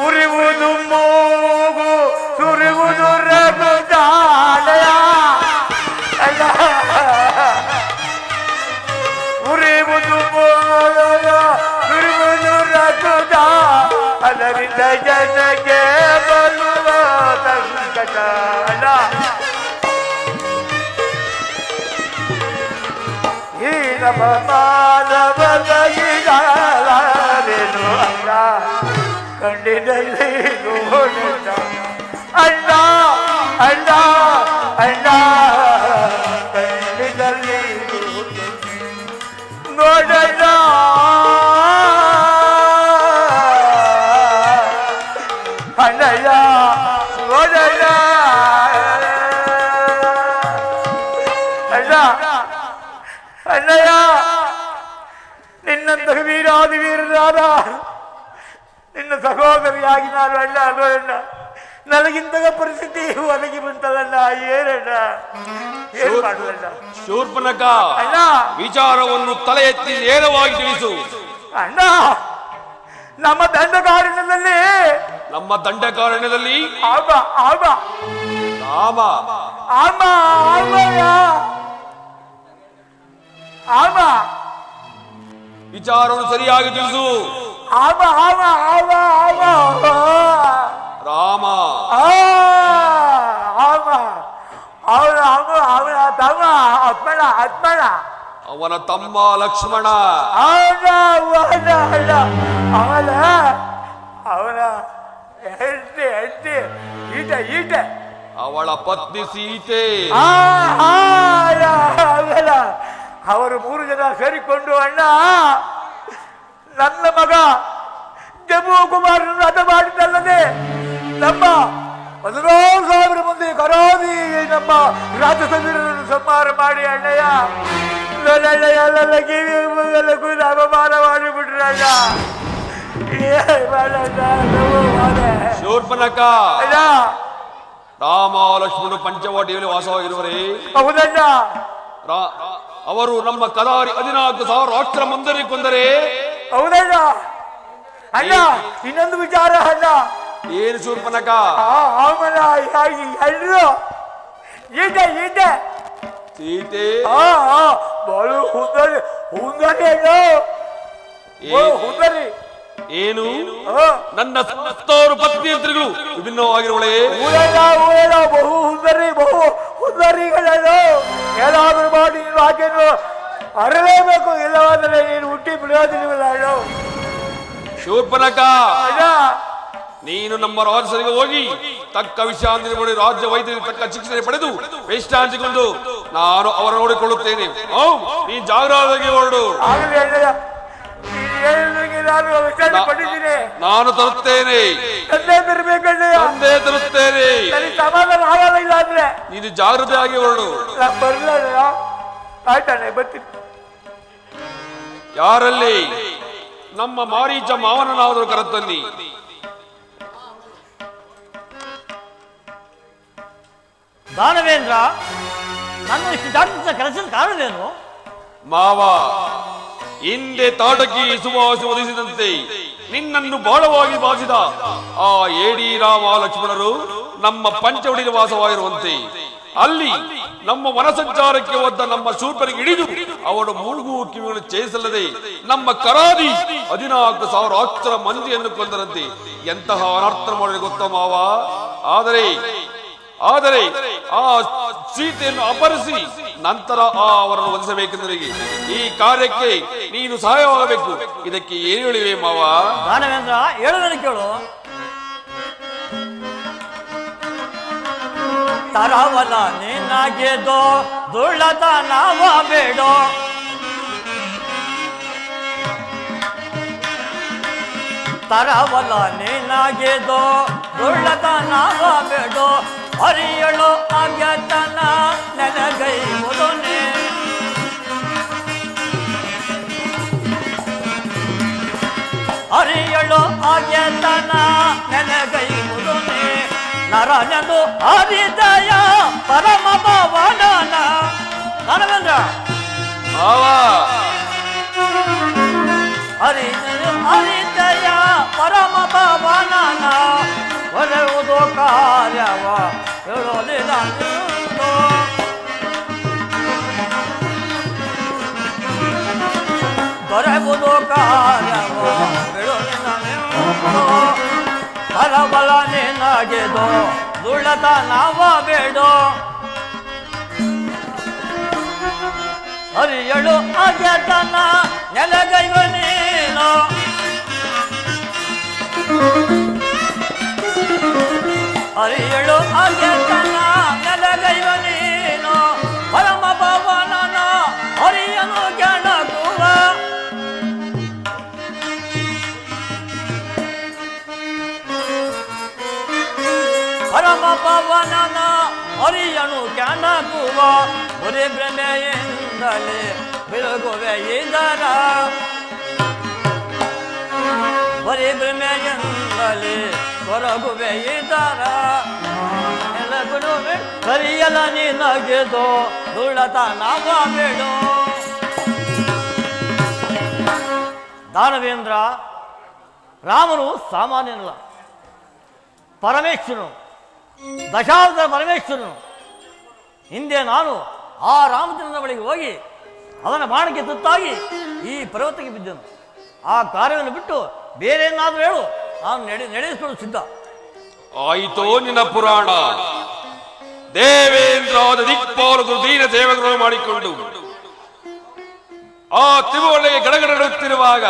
ಉರಿವುದು ಮೂಗು ಸುರಿವುದು ರಘುದಾಲಯ ಅಣ್ಣ ಉರಿವುದು ಮೂಗು ಸುರಿವುದು ರಘುದ ಅದರಿಂದ ಜನಗೆ ಬರುವ ಸಂಕಟ ಅಣ್ಣ ಈ ನಮ್ಮ ಮಾನವನು ಅಣ್ಣ ಕಣ್ಣಿನಲ್ಲಿ ನೋಡೋಣ ಅಣ್ಣ ಅಣ್ಣ ಅಣ್ಣ ಕಣ್ಣಿನಲ್ಲಿ ನೋಡೋಣ ಅಣ್ಣಯ್ಯ ನೋಡೋಣ ಅಣ್ಣ ಅಣ್ಣಯ್ಯ ನಿನ್ನಂತಹ ವೀರಾದಿ ವೀರರಾದ ನಿನ್ನ ಸಹೋದರಿಯಾಗಿ ನಾನು ಅಣ್ಣ ಅಣ್ಣ ನನಗಿಂತಹ ಪರಿಸ್ಥಿತಿ ಒದಗಿ ಬಂತದಲ್ಲ ಏನಣ್ಣ ಏನ್ ಮಾಡುದಣ್ಣ ಶೂರ್ಪನಖ ಅಣ್ಣ ವಿಚಾರವನ್ನು ತಲೆ ಎತ್ತಿ ನೇರವಾಗಿ ತಿಳಿಸು ಅಣ್ಣ ನಮ್ಮ ದಂಡಕಾರಣ್ಯದಲ್ಲಿ ಆಮ ಆಮ ರಾಮ ಆಮ ಆಮಯ್ಯ ಆಮ ವಿಚಾರವನ್ನು ಸರಿಯಾಗಿ ತಿಳಿಸು ಆಮ ಆಮ ಆಮ ಆಮ ರಾಮ ಆಮ ಅವನ ಅವನು ಅವನ ತಮ್ಮ ಅಪ್ಪಣ ಅಪ್ಪಣ ಅವನ ತಮ್ಮ ಲಕ್ಷ್ಮಣ ಅವನ ಅವನ ಅಲ್ಲ ಅವನ ಅವನ ಹೆಂಡತಿ ಹೆಂಡತಿ ಈಟ ಈಟ ಅವಳ ಪತ್ನಿ ಸೀತೆ ಅವನ ಅವರು 3 ಜನ ಸೇರಿಕೊಂಡು ಅಣ್ಣ ನನ್ನ ಮಗ ಜಮ್ಮು ಕುಮಾರನ ಹಠ ಮಾಡಿದ್ದಲ್ಲದೆ ನಮ್ಮ 16,000 ಮಂದಿ ಕರಾದಿ ನಮ್ಮ ರಾಜಸಭೆಯನ್ನು ಸಂಹಾರ ಮಾಡಿ ಅಣ್ಣಯ್ಯ ಅಪಮಾನ ಮಾಡಿಬಿಟ್ರೆ ಅಣ್ಣ ಶೂರ್ಪನಖ ರಾಮ ಲಕ್ಷ್ಮಣ ಪಂಚವಟಿಯಲ್ಲಿ ವಾಸವಾಗಿರುವರೇ ಹೌದಣ್ಣ ಅವರು ನಮ್ಮ ಕದಾರಿ 14,000 ರಾಷ್ಟ್ರ ಮಂದರಿ ಕೊಂದರೆ ಹೌದಣ್ಣ ಅಣ್ಣ ಇನ್ನೊಂದು ವಿಚಾರ ಅಣ್ಣ ಏನು ಶೂರ್ಪನಖ ಆಮನ ಎಲ್ರು ಇದೆ ಇದೆ ಸೀತೆ ಬಲು ಹುಂದರಿ ಹುಂದರಿ ಅಣ್ಣ ಹುಂದರಿ ಏನು ನನ್ನ 10 ಪತ್ನಿಯಂತ್ರಿಗಳು ವಿಭಿನ್ನವಾಗಿರುವಳೆ ಊರೆಲ್ಲ ಬಹು ಹುಂದರಿಗಳನ್ನು ಏನಾದರೂ ಮಾಡಿ ನೀನು ಆಕೆಯನ್ನು ಅರಲೇಬೇಕು ಇಲ್ಲವಾದರೆ ನೀನು ಹುಟ್ಟಿ ಬಿಡೋದಿಲ್ವಲ್ಲ ಅಣ್ಣ ಶೂರ್ಪನಖ ನೀನು ನಮ್ಮ ರಾಜಸರಿಗೆ ಹೋಗಿ ತಕ್ಕ ವಿಷಯಾಂತಿ ಮಾಡಿ ರಾಜ್ಯ ವೈದ್ಯರಿಗೆ ತಕ್ಕ ಶಿಕ್ಷಣ ಪಡೆದು ವೇಷ್ಟಾಂಚಿಕೊಂಡು ನಾನು ಅವರ ನೋಡಿಕೊಳ್ಳುತ್ತೇನೆ ನೀ ಜಾಗೃತವಾಗಿ ಹೊರಡು ಆಗಲಿ ಅಣ್ಣಯ್ಯ ನಾನು ವಿಚಾರಣೆ ಪಟ್ಟಿದ್ದೀನಿ. ನಾನು ತರುತ್ತೇನೆ. ತಂದೆ ತರಬೇಕಣ್ಣಯ್ಯ. ತಂದೆ ತರುತ್ತೇನೆ. ನನಗೆ ಸಮಾಧಾನ ಆಗಲ್ಲ ಇಲ್ಲ ಅಂದ್ರೆ. ನೀನು ಜಾಗೃತಿ ಆಗಿ ಹೊರಡು. ಬರ್ಲಿಲ್ಲ. ಆಯ್ತಾನೆ ಬರ್ತೀನಿ. ಯಾರಲ್ಲಿ ನಮ್ಮ ಮಾರೀಚ ಮಾವನನಾದರೂ ಕರೆತನ್ನಿ. ದಾನವೇಂದ್ರ, ನನ್ನ ಇಷ್ಟು ಜಾಗೃತ ಕರೆಸಿದ ಕಾರಣವೇನು? ಮಾವ, ಹಿಂದೆ ತಾಟಕಿ ಸುವಾಸ ಒದಗಿಸಿದಂತೆ ನಿನ್ನನ್ನು ಬಹಳವಾಗಿ ಬಾಧಿಸಿದ ಆ ಏಡಿ ರಾಮ ಲಕ್ಷ್ಮಣರು ನಮ್ಮ ಪಂಚವಡಿಯ ವಾಸವಾಗಿರುವಂತೆ ಅಲ್ಲಿ ನಮ್ಮ ವನಸಂಚಾರಕ್ಕೆ ಹೋದ ನಮ್ಮ ಶೂರ್ಪನಿಗೆ ಹಿಡಿದು ಅವಳು ಮೂಗು ಕಿವಿಗಳು ಚೇಸಲ್ಲದೆ ನಮ್ಮ ಕರಾದಿ 14,000 ಅಕ್ಷರ ಮಂದಿಯನ್ನು ಕೊಂದರಂತೆ. ಎಂತಹ ಅನರ್ಥ ಮಾಡಿದ ಗೊತ್ತ ಮಾವ. ಆದರೆ ಆ ಸೀತೆಯನ್ನು ಅಪಹರಿಸಿ ನಂತರ ಅವರನ್ನು ವಧಿಸಬೇಕೆಂದರೆ ಈ ಕಾರ್ಯಕ್ಕೆ ನೀನು ಸಹಾಯವಾಗಬೇಕು. ಇದಕ್ಕೆ ಏನು ಹೇಳಿವೆ ಮಾವ? ದಾನವೇಂದ್ರ, ಹೇಳುವುದನ್ನು ಕೇಳು. ತರವಲ ನಿನಗೆದೋ ದುಳ್ಳತನವ ಬೇಡೋ, ತರವಲ ನಿನಗೆದೋ ದುಳ್ಳತನವ ಬೇಡೋ, ಹರಿಯಳು ಅಗತನ ನೆನಗೈವುದೊನೆ, ಹರಿಯಳು ಅಗತನ ನೆನಗೈವುದೊನೆ, ನರನದು ಹರಿದಯ ಪರಮ ಪವನನ. ದಾನವೇಂದ್ರ, ಹರಿದಯ ಪರಮ ಪವನನ ಒರೆಯುವುದು ಕಾರ್ಯವ ಹೇಳೋದಿಲ್ಲ. ದೊರೆಯುವುದು ಕಾರ್ಯವ ಹೇಳೋದಿಲ್ಲ. ಬಲಬಲ ನಿನಗೆದೋ ದುಳ್ಳತನವ ಬೇಡೋ, ಹರಿಯಳು ಅಗೆತನ ನೆಲಗೈವ ನೀನು, ಹರಿಯಳು ಅಗೆತನ ನೆಲಗೈವ ನೀನು, ಪರಮ ಪವನನ ಹರಿಯನು ಕೆಣಕುವ, ಪರಮ ಪವನನ ಹರಿಯನು ಕೆಣಕುವ, ಬರೀ ಭ್ರಮೆಯಿಂದಲೇ ಬೆಳಗುವೆ ಇದರ, ಬರೀ ಭ್ರಮೆಯಿಂದಲೇ ಹೊರಗುವೆ ಇದರ, ನೆಲಗುಡುವೆ ಹರಿಯಲ ನಿನಗೆದೋ ದುಳ್ಳತನವ ಬೇಡೋ. ದಾನವೇಂದ್ರ, ರಾಮನು ಸಾಮಾನ್ಯನಲ್ಲ, ಪರಮೇಶ್ವರನು, ದಶಾವತಾರ ಪರಮೇಶ್ವರನು. ಹಿಂದೆ ನಾನು ಆ ರಾಮಚಂದ್ರನ ಬಳಿಗೆ ಹೋಗಿ ಅವನ ಬಾಣಕ್ಕೆ ತುತ್ತಾಗಿ ಈ ಪರ್ವತಕ್ಕೆ ಬಿದ್ದನು. ಆ ಕಾರ್ಯವನ್ನು ಬಿಟ್ಟು ಬೇರೆ ಏನಾದರೂ ಹೇಳು, ನಾನು ನಡೆಸಿಕೊಂಡು ಸಿದ್ಧ. ಆಯಿತೋ ನಿನ್ನ ಪುರಾಣ. ದೇವೇಂದ್ರಾದ ದಿಕ್ಪಾಲಕರು ದೀನ ಸೇವಕರನ್ನು ಮಾಡಿಕೊಂಡು ಆ ತಿರುವಳಿಗೆ ಗಡಗಡತ್ತಿರುವಾಗ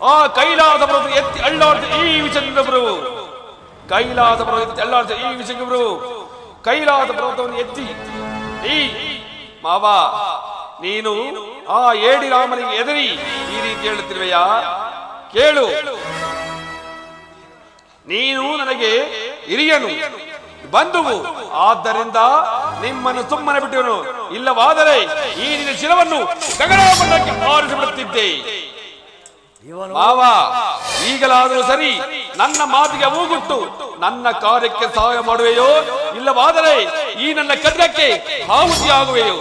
ಆ ಕೈಲಾಸ ಪರ್ವತ ಎತ್ತಿ ಅಳ್ಳಾಡ್ತ ಈ ವಿಚಂದ್ರ ಪ್ರಭು, ಕೈಲಾಸ ಪರ್ವತ ಎತ್ತಿ ಅಳ್ಳಾಡ್ತ ಈ ವಿಚಂದ್ರ ಪ್ರಭು ಕೈಲಾಸ ಪರ್ವತವನ್ನು ಎತ್ತಿ ಈ ಮಾವ ನೀನು ಆ ಏಡಿ ರಾಮನಿಗೆ ಎದರಿ ಈ ರೀತಿ ಹೇಳುತ್ತಿರುವೆಯಾ? ಕೇಳು, ನೀನು ನನಗೆ ಹಿರಿಯನು, ಬಂಧುವು, ಆದ್ದರಿಂದ ನಿಮ್ಮನ್ನು ಸುಮ್ಮನೆ ಬಿಟ್ಟವನು. ಇಲ್ಲವಾದರೆ ಈ ನಿನ್ನ ಶಿರವನ್ನು ಗಗನಕ್ಕೆ ಆರಿಸಿಬಿಡುತ್ತಿದ್ದೆ. ಮಾವ, ಈಗಲಾದರೂ ಸರಿ, ನನ್ನ ಮಾತಿಗೆ ಮೂಗುಟ್ಟು ನನ್ನ ಕಾರ್ಯಕ್ಕೆ ಸಹಾಯ ಮಾಡುವೆಯೋ? ಇಲ್ಲವಾದರೆ ಈ ನನ್ನ ಖಡ್ಗಕ್ಕೆ ಆಹುತಿಯಾಗುವೆಯೋ?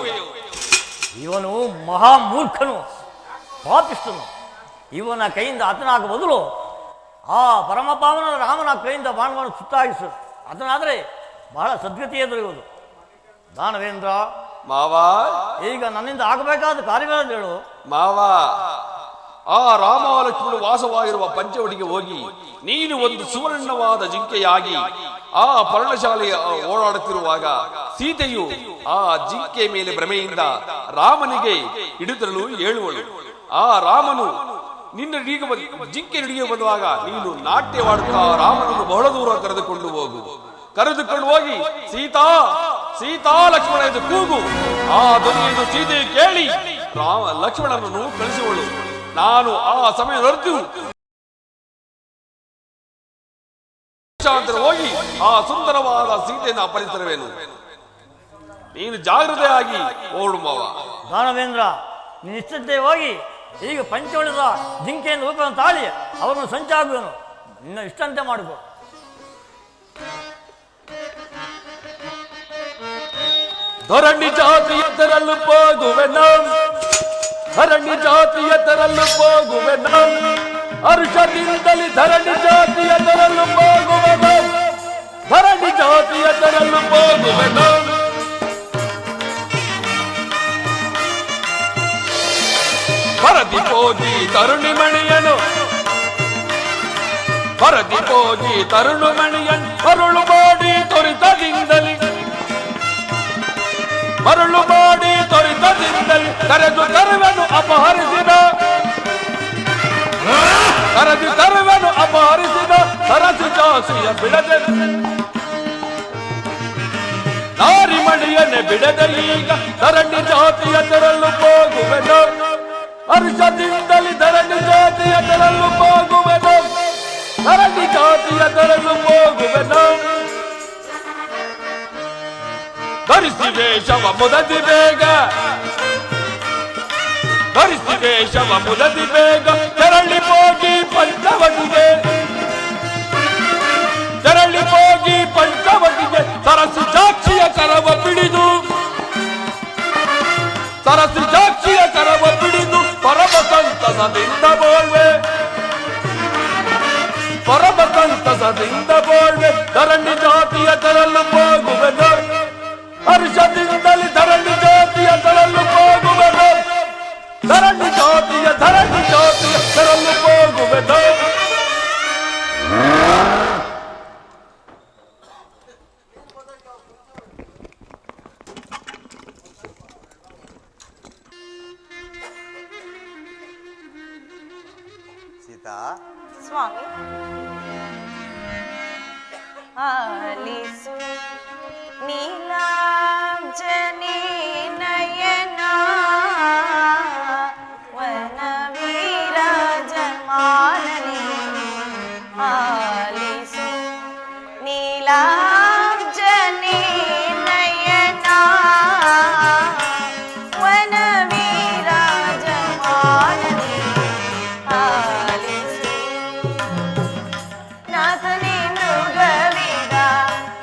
ಇವನು ಮಹಾಮೂರ್ಖನು, ಪಾಪಿಷ್ಟನು. ಇವನ ಕೈಯಿಂದ ಹತನಾಗ ಬದಲು ಆ ಪರಮಪಾವನ ರಾಮನ ಕೈಯಿಂದ ಬಾಣವನ್ನು ಸುತ್ತಾಗಿಸು. ಅದನ್ನಾದರೆ ಬಹಳ ಸದ್ಗತಿ ಎದುರುವುದು. ದಾನವೇಂದ್ರ ಮಾವ, ಈಗ ನನ್ನಿಂದ ಆಗಬೇಕಾದ ಕಾರ್ಯಗಳನ್ನು ಹೇಳು. ಮಾವ, ಆ ರಾಮಲಕ್ಷ್ಮಣರು ವಾಸವಾಗಿರುವ ಪಂಚವಟಿಗೆ ಹೋಗಿ ನೀನು ಒಂದು ಸುವರ್ಣವಾದ ಜಿಂಕೆಯಾಗಿ ಆ ಪರ್ಣಶಾಲೆಯ ಓಡಾಡುತ್ತಿರುವಾಗ ಸೀತೆಯು ಆ ಜಿಂಕೆ ಮೇಲೆ ಭ್ರಮೆಯಿಂದ ರಾಮನಿಗೆ ಹಿಡಿತರಲು ಹೇಳುವಳು. ಆ ರಾಮನು ನಿನ್ನ ಜಿಂಕೆ ಹಿಡಿಗೆ ಬಂದುವಾಗ ನೀನು ನಾಟ್ಯವಾಡುತ್ತಾ ರಾಮನನ್ನು ಬಹಳ ದೂರ ಕರೆದುಕೊಂಡು ಹೋಗಿ ಸೀತಾ ಸೀತಾ ಲಕ್ಷ್ಮಣ ಎಂದು ಕೂಗು. ಆ ಧ್ವನಿಯನ್ನು ಸೀತೆ ಕೇಳಿ ಲಕ್ಷ್ಮಣನನ್ನು ಕಳಿಸಿಕೊಳ್ಳು. ನಾನು ಆ ಸಮಯ ಹೊರತು ಹೋಗಿ ಆ ಸುಂದರವಾದ ಸೀತೆಯನ್ನು ಅಪಹರಿಸಿರುವೆನು. ನೀನು ಜಾಗ್ರತೆಯಾಗಿ ಓಡು ಮಾವ. ದಾನವೇಂದ್ರ, ನಿಶ್ಚಿತೆ ಹೋಗಿ ಈಗ ಪಂಚವಳಿದ ಜಿಂಕೆಯನ್ನು ರೂಪವನ್ನು ತಾಳಿ ಅವರನ್ನು ಸಂಚಾಗುವನು. ನಿನ್ನ ಇಷ್ಟಂತೆ ಮಾಡಿಕೊ. ಧರಣಿ ಜಾತಿಯತರಲ್ಲೂ ಹೋಗುವೆನ, ಧರಣಿ ಜಾತಿಯತರಲ್ಲೂ ಹೋಗುವೆನ, ಹರ್ಷದಿಂದಲಿ ಧರಣಿ ಜಾತಿಯತರಲ್ಲೂ ಹೋಗುವೆನ, ಧರಣಿ ಜಾತಿಯತರಲ್ಲೂ ಹೋಗುವೆನ. ಭರತಿ ಹೋಗಿ ತರುಣಿ ಮಣಿಯನು, ಭರತಿ ಹೋಗಿ ತರುಣು ಮಣಿಯನ್ ಮರುಳು ಮಾಡಿ ತೊರಿತದಿಂದಲಿ, ಮರುಳು ಮಾಡಿ ತೊರಿತದಿಂದಲಿ ಕರೆದು ತರುವೆನು ಅಪಹರಿಸಿದ, ಕರೆದು ತರುವೆನು ಅಪಹರಿಸಿದ ಸರಸಿ ಜಾಸಿಯ ಬಿಡದೆ, ನಾರಿ ಮಣಿಯನ್ನೇ ಬಿಡದೆ ಈಗ ಧರಣಿ ಜಾತಿಯ ತೆರಲು ಹೋಗುವೆನು, ಹರ್ಷದಿಂದಲಿ ಧರಣಿ ಜಾತಿಯ ತೆರಲು ಹೋಗುವೆನು, ಧರಣಿ ಜಾತಿಯ ತೆರಲು ಹೋಗುವೆನು. ಧರಿಸಿ ವೇಷವ ಮುದದಿ ಬೇಗ, ಧರಿಸಿ ವೇಷವ ಮುದದಿ ಬೇಗ ತೆರಳಿ ಹೋಗಿ ಪಂಚವಟಿಗೆ, ತೆರಳಿ ಹೋಗಿ ಪಂಚವಟಿಗೆ ಸರಸಿ ಸಾಕ್ಷಿಯ ಕರವ ಬಿಡಿದು, ಸರಸಿ ಸಾಕ್ಷಿಯ ಕರವ ಬಿಡಿದು ಪರಮ ಸಂತಸದಿಂದ ಬೋಳ್ವೆ, ಪರಮ ಸಂತಸದಿಂದ ಬೋಳ್ವೆ. ಧರಣಿ ಜಾತಿಯ ತರಲು ಹೋಗುವೆನು, ಹರ್ಷದಿಂದಲಿ ಧರಣಿ ಜಾತಿಯ ತರಲು ಹೋಗುವೆನು, ಧರಣಿ ಜಾತಿಯ ತರಲು ಹೋಗುವೆನು. ಸೀತಾ, ಸ್ವಾಮಿ ಆಲಿಸು ನೀಲಾಂಜನಿ ನಯನ ವನವೀರಾಜಮಾನನೆ, ಆಲಿಸು ನೀಲಾಂಜನಿ ನಯನ ವನವೀರಾಜಮಾನನೆ, ಆಲಿಸು ನಾಥನೇ ಮೃಗವೀರ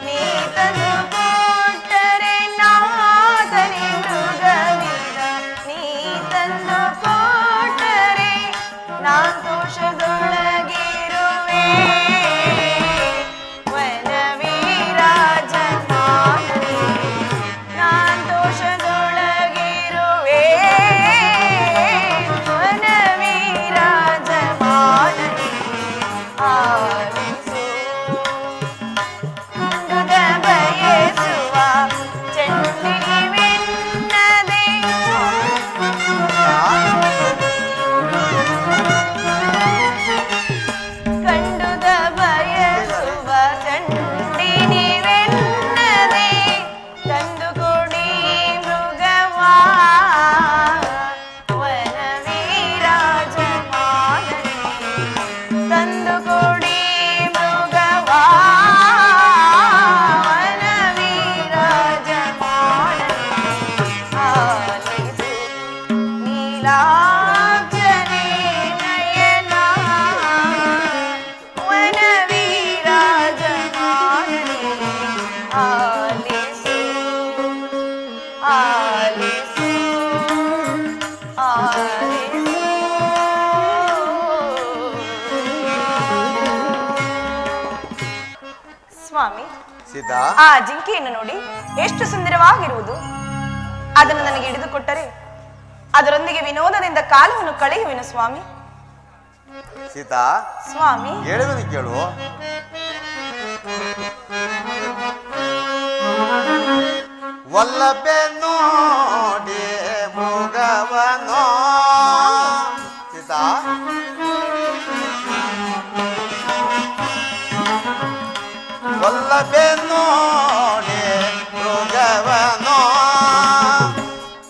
ನೀ ತಂದು ಕೊಟ್ಟರೆ, ನಾಥನೇ ಮೃಗವೀರ ನೀ ತಂದು ಕೊಟ್ಟರೆ ನಾನ್ ದೋಷದೊಳಗಿರುವೆ, ವನವೀರಾಜಮಾನನೆ ನಾನ್ ದೋಷದೊಳಗಿರುವೆ, ವನವೀರಾಜಮಾನನೆ ಆಲಿಸು. ಕಂಡುದ ಬಯಸುವ ಚಂಡಿನಿವೆನ್ನದೆ, ಕಂಡುದ ಬಯಸುವ ಚಂಡಿನಿವೆನ್ನದೆ ತಂದು ಕೊಡಿ ಮೃಗವಾ, ವನವೀರಾಜಮಾನನೆ ತಂದು ಕೊಡಿ ಮೃಗವಾ, ವನವೀರಾಜಮಾನನೆ ಆಲಿಸು ನೀಲಾಂಜನೆ ನಯನ ವನವೀರಾಜಮಾನನೆ, ಆಲಿಸು ಆಲಿಸು ಆಲಿಸು. ಸ್ವಾಮಿ, ಸೀತಾ, ಆ ಜಿಂಕೆಯನ್ನು ನೋಡಿ ಎಷ್ಟು ಸುಂದರವಾಗಿರುವುದು. ಅದನ್ನು ನನಗೆ ಹಿಡಿದುಕೊಟ್ಟರೆ ಅದರೊಂದಿಗೆ ವಿನೋದದಿಂದ ಕಾಲವನ್ನು ಕಳೆಯುವೆನು ಸ್ವಾಮಿ. ಸೀತಾ, ಸ್ವಾಮಿ, ಹೇಳುವೆನು ಕೇಳು. ವಲ್ಲಭೆ ನೋಡಿ ಮೃಗವನೋ. ಸೀತಾ, ವಲ್ಲಭೆ ನೋಡಿ ಮೃಗವನೋ,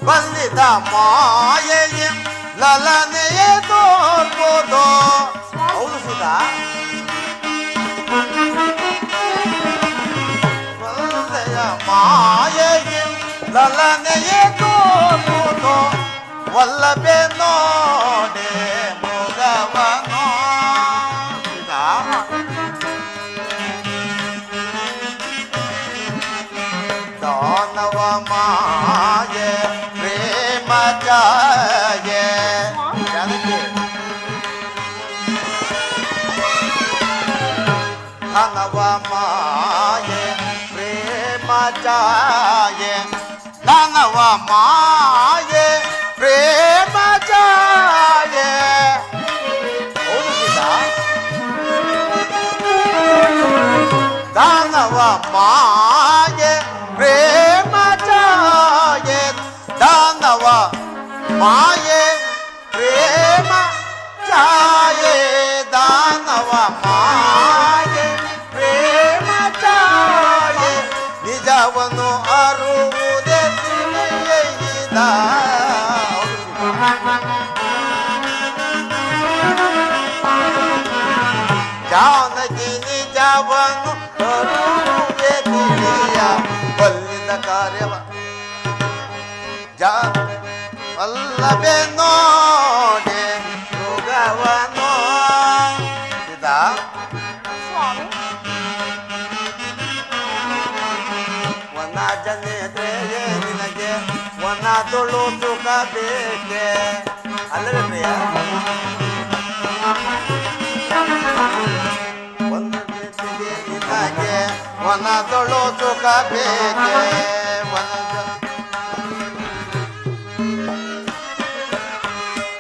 ಬಂದಿದ ಮಾಯೆ ಲಲನೆಯೇ ತೋರುವುದು ವಲ್ಲಭೆ ನೋಡೆ ಮೃಗವನೋ ದಾನವ ಮಾಯೆ ಪ್ರೇಮ ಜಾಯೆ ದಾನವ ಮಾಯೆ ಪ್ರೇಮ ಜಾಯೆ ದಾನವ ಮಾಯೆ ಪ್ರೇಮ ಜಾಯೆ ದಾನವ ಮಾಯೆ ಪ್ರೇಮ ಜಾಯೆ ದಾನವ ಮಾಯೆ ಪ್ರೇಮ ಜಾಯೆ ದಾನವ ಮಾಯೆ ಪ್ರೇಮ ಜಾಯೆ ನಿಜವನ್ನು ಅರುವುದೇ ತಿಳಿಯದ ಜಾನಕಿ ನಿಜವನ್ನು ಅರುವುದೇ ತಿಳಿಯ ಬಲ್ಲಿದ ಕಾರ್ಯವ ವಲ್ಲಭೆ ನೋಡೆ ಮೃಗವನೋ ಸೀತಾ ಸ್ವಾಮಿ ವನ ಜನೇತ್ರೆಯೇ ನಿನಗೆ ವನದೊಳು ಸುಖ ಬೇಕೆ ಅಲ್ಲವೇ ಪ್ರಿಯ ಒಂದು ನಿನಗೆ ವನದೊಳು ಸುಖ ಬೇಕೆ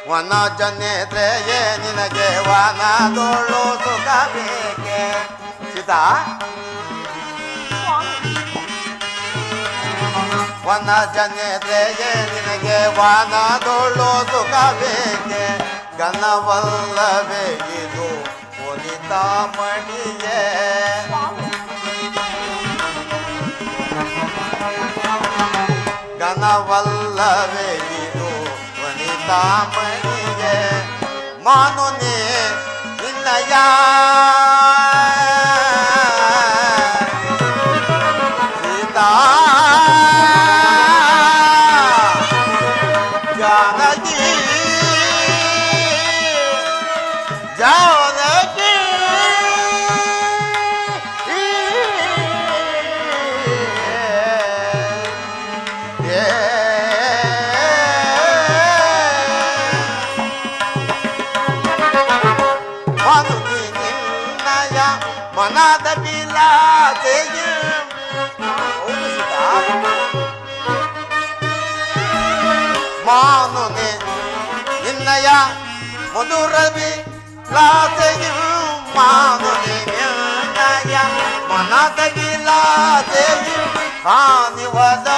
ವನ ಜನೇತ್ರೆಯೇ ನಿನಗೆ ವನದೊಳು ಸುಖ ಬೇಕೆ ಸೀತಾ ವನ ಜನೇತ್ರೆಯೇ ನಿನಗೆ ವನದೊಳು ಸುಖ ಬೇಕೆ ಘನವಲ್ಲವೇ ಇದು ಒಲಿತ ಮಣಿಯೇ ಘನವಲ್ಲವೇ ಇದು ವನಿತ ಮಣಿಯೇ ಮಾನುನೇ ನಿನ್ನಯ ಸೀತಾ ಜಾನಕಿ ಜಾನಕಿ ಮನದ ಬಿಲಾದೆಯು ಮಾನುನೆ ನಿನ್ನಯ ಮಧುರ ಬಿಲಾದೆಯು ಮಾನುನೆ ನಿನ್ನಯ ಮನದ ಬಿಲಾದೆಯು ಹಾನಿವದ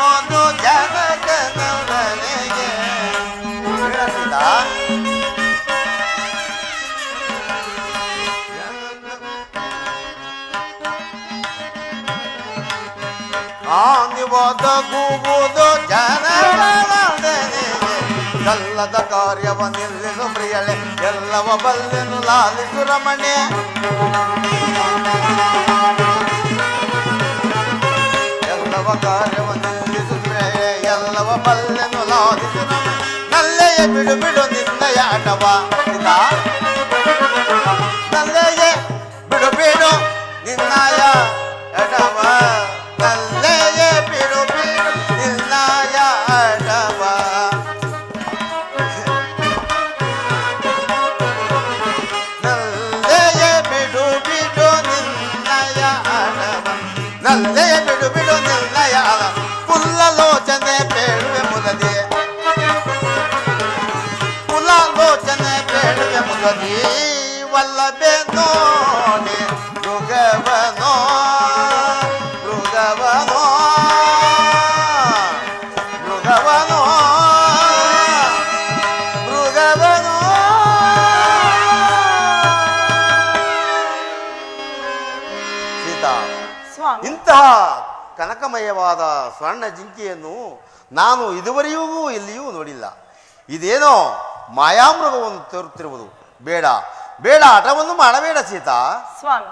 ಒಂದು ಜನಗಣನೆಗೆ ಒದಗುವುದು ಜನಗಣನೆಗೆ ಕಲ್ಲದ ಕಾರ್ಯವ ನಿಲ್ಲಿಸು ಪ್ರಿಯಳೆ ಎಲ್ಲವ ಬಲ್ಲೆನು ಲಾಲಿಸು ರಮಣೆ ಎಲ್ಲವ ಕಾರ್ಯವ ನಿಲ್ಲಿಸು ಪ್ರಿಯಳೆ ಎಲ್ಲವ ಬಲ್ಲೆನು ಲಾಲಿಸು ರಮಣೆ ನಲ್ಲೆಯ ಬಿಡು ಬಿಡು ನಿನ್ನಯ ಆಟವ ನಲ್ಲೆಯ ಬಿಡು ಬಿಡು ನಿನ್ನಯ ಆಟವ ನಲ್ಲೆಯ ಬಿಡು ಬಿಡು ನಿನ್ನಯ ಆಟವ ನಲ್ಲೆಯ ಬಿಡು ಬಿಡು ನಿನ್ನಯ ಆಟವ ನಲ್ಲೆಯ ಬಿಡು ಬಿಡು ನಿನ್ನಯ ಪುಲ್ಲಲೋಚನೆ ಬೇಡುವೆ ಮುದದೆ ಪುಲ್ಲಲೋಚನೆ ಬೇಡುವೆ ಮುದದಿ ವಲ್ಲಭೆ ನೋಡಿ ಮೃಗವನೋ ಮೃಗವನೋ ಮೃಗವನೋ ಮೃಗವನೋ ಸೀತಾ ಸ್ವಾಮಿ ಇಂತಹ ಕನಕಮಯವಾದ ಸ್ವರ್ಣ ಜಿಂಕೆಯನ್ನು ನಾನು ಇದುವರೆಗೂ ಎಲ್ಲಿಯೂ ನೋಡಿಲ್ಲ. ಇದೇನೋ ಮಾಯಾಮೃಗವನ್ನು ತೋರುತ್ತಿರುವುದು. ಬೇಡ ಬೇಡ, ಹಠವನ್ನು ಮಾಡಬೇಡ ಸೀತಾ. ಸ್ವಾಮಿ,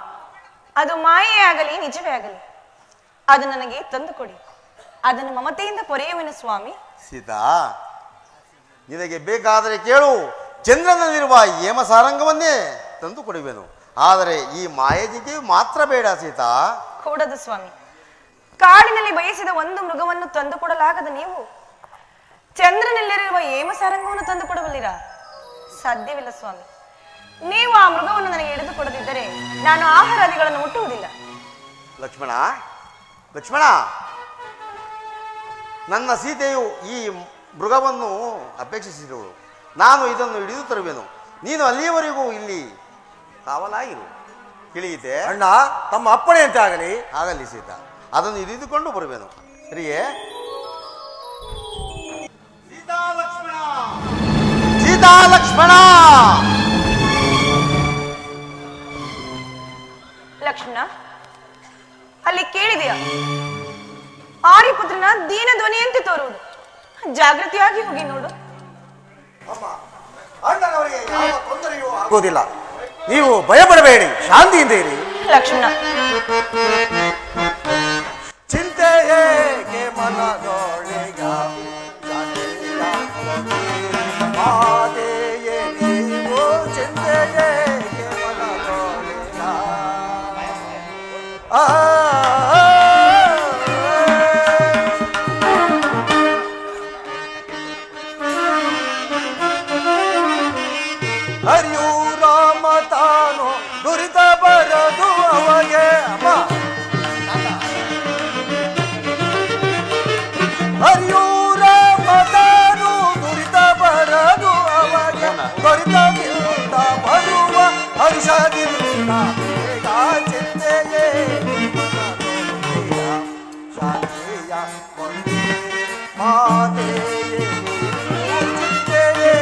ಅದು ಮಾಯೇ ಆಗಲಿ ನಿಜವೇ ಆಗಲಿ, ಅದು ನನಗೆ ತಂದು ಕೊಡಿ. ಅದನ್ನು ಮಮತೆಯಿಂದ ಪೊರೆಯುವೆನು ಸ್ವಾಮಿ. ಸೀತಾ, ನಿನಗೆ ಬೇಕಾದರೆ ಕೇಳು, ಚಂದ್ರನಲ್ಲಿರುವ ಹೇಮಸಾರಂಗವನ್ನೇ ತಂದು ಕೊಡುವೆನು. ಆದರೆ ಈ ಮಾಯಜಿಗೆಯು ಮಾತ್ರ ಬೇಡ ಸೀತಾ. ಕೂಡದು ಸ್ವಾಮಿ. ಕಾಡಿನಲ್ಲಿ ಬಯಸಿದ ಒಂದು ಮೃಗವನ್ನು ತಂದು ಕೊಡಲಾಗದ ನೀವು ಚಂದ್ರನಲ್ಲಿರುವ ಹೇಮಸಾರಂಗವನ್ನು ತಂದು ಕೊಡಬಲ್ಲಿರಾ? ಸಾಧ್ಯವಿಲ್ಲ ಸ್ವಾಮಿ. ನೀವು ಆ ಮೃಗವನ್ನು ನನಗೆ ಹಿಡಿದು ಕೊಡದಿದ್ದರೆ ನಾನು ಆಹಾರಾದಿಗಳನ್ನು ಮುಟ್ಟುವುದಿಲ್ಲ. ಲಕ್ಷ್ಮಣ, ಲಕ್ಷ್ಮಣ, ನನ್ನ ಸೀತೆಯು ಈ ಮೃಗವನ್ನು ಅಪೇಕ್ಷಿಸಿರುವಳು. ನಾನು ಇದನ್ನು ಹಿಡಿದು ತರುವೆನು. ನೀನು ಅಲ್ಲಿಯವರೆಗೂ ಇಲ್ಲಿ ಕಾವಲಾಗಿರು. ತಿಳಿಯಿತೆ? ಅಣ್ಣ, ತಮ್ಮ ಅಪ್ಪಣೆ ಅಂತ ಆಗಲಿ. ಆಗಲಿ ಸೀತಾ, ಅದನ್ನು ಹಿಡಿದುಕೊಂಡು ಬರುವೆನು. ಸರಿಯೇ? ಸೀತಾ ಲಕ್ಷ್ಮಣ, ಸೀತಾ ಲಕ್ಷ್ಮಣ. ಲಕ್ಷ್ಮಣ, ಅಲ್ಲಿ ಕೇಳಿದೆಯಾ? ಆರ್ಯಪುತ್ರನ ದೀನ ಧ್ವನಿಯಂತೆ ತೋರುವುದು. ಜಾಗೃತಿಯಾಗಿ ಹೋಗಿ ನೋಡು. ಅಣ್ಣನವರಿಗೆ ಯಾವ ತೊಂದರೆಯೂ ಆಗುವುದಿಲ್ಲ. ನೀವು ಭಯಪಡಬೇಡಿ, ಶಾಂತಿಯಿಂದ ಇರಿ. ಲಕ್ಷ್ಮಣ, ಚಿಂತೆ ಏಕೆ ಮನದೊಳಗ, ಮಾತೆಯೇ ನೀವು ಚಿಂತೆ ಏಕೆ ಮನದೊಳಗ. ಹರಿಯೂ ರಾಮ ತಾನು ದುರಿತ ಬರದು ಅವಗೆ. ಹರಿಯೂ ರಾಮ ತಾನು ದುರಿತ ಬರದು ಅವಗೆ. ದುರಿತದಿಂದ ಬರುವ ಹರ್ಷದಿಂದ ಬೇಗ ಚಿಂತೆಯೇ ಶಾಂತಿಯ ಕೊಂದೆ ಮಾತೆಯೇ ಚಿಂತೆಯೇ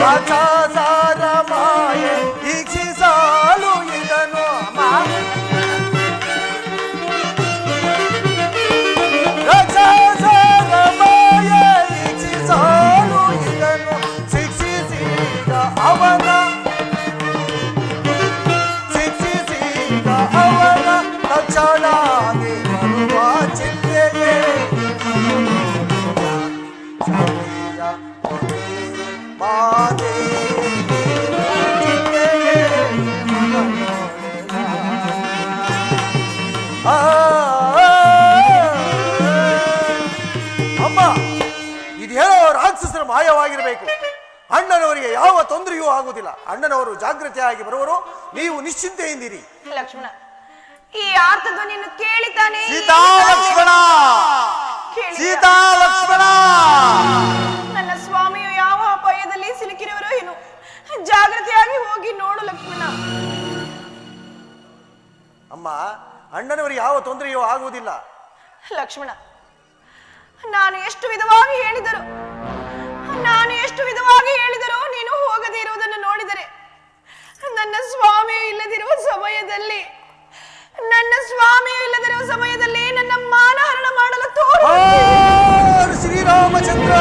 ರಾಕ್ಷಸರ ಮಾಯೆ ಈಕ್ಷಿಸಲು ಇದನು. ರಾಕ್ಷಸರ ಮಾಯೆ ಈಕ್ಷಿಸಲು ಇದನು. ಶಿಕ್ಷಿಸಿದ ಅವನ ತಕ್ಷಣಾಗಿ ಬರುವ ಚಿಂತೆಯೇ ಶಾಂತಿಯ ಮಾತೆ ಚಿಂತೆಯೇ ಅಮ್ಮ, ಇದೇನೋ ರಾಕ್ಷಸರ ಮಾಯವಾಗಿರಬೇಕು. ಅಣ್ಣನವರಿಗೆ ಯಾವ ತೊಂದರೆಯೂ ಆಗುವುದಿಲ್ಲ. ಅಣ್ಣನವರು ಜಾಗೃತಿಯಾಗಿ ಬರುವರು. ನೀವು ನಿಶ್ಚಿಂತೆಯಿಂದಿರಿ. ಲಕ್ಷ್ಮಣ, ಈ ಆರ್ತ ಧ್ವನಿಯನ್ನು ಕೇಳಿತಾನೆ. ಸೀತಾ ಲಕ್ಷ್ಮಣ, ಸೀತಾ ಲಕ್ಷ್ಮಣ. ನನ್ನ ಸ್ವಾಮಿಯು ಯಾವ ಅಪಾಯದಲ್ಲಿ ಸಿಲುಕಿರುವರೋ ಏನು? ಜಾಗೃತಿಯಾಗಿ ಹೋಗಿ ನೋಡು ಲಕ್ಷ್ಮಣ. ಅಮ್ಮ, ಅಣ್ಣನವರಿಗೆ ಯಾವ ತೊಂದರೆಯೂ ಆಗುವುದಿಲ್ಲ. ಲಕ್ಷ್ಮಣ, ನಾನು ಎಷ್ಟು ವಿಧವಾಗಿ ಹೇಳಿದರೂ ನೀನು ಹೋಗದೇ ಇರುವುದನ್ನು ನೋಡಿದರೆ ನನ್ನ ಸ್ವಾಮಿಯು ಇಲ್ಲದಿರುವ ಸಮಯದಲ್ಲಿ ನನ್ನ ಮಾನಹರಣ ಮಾಡಲು ತೋರು. ಶ್ರೀರಾಮಚಂದ್ರ,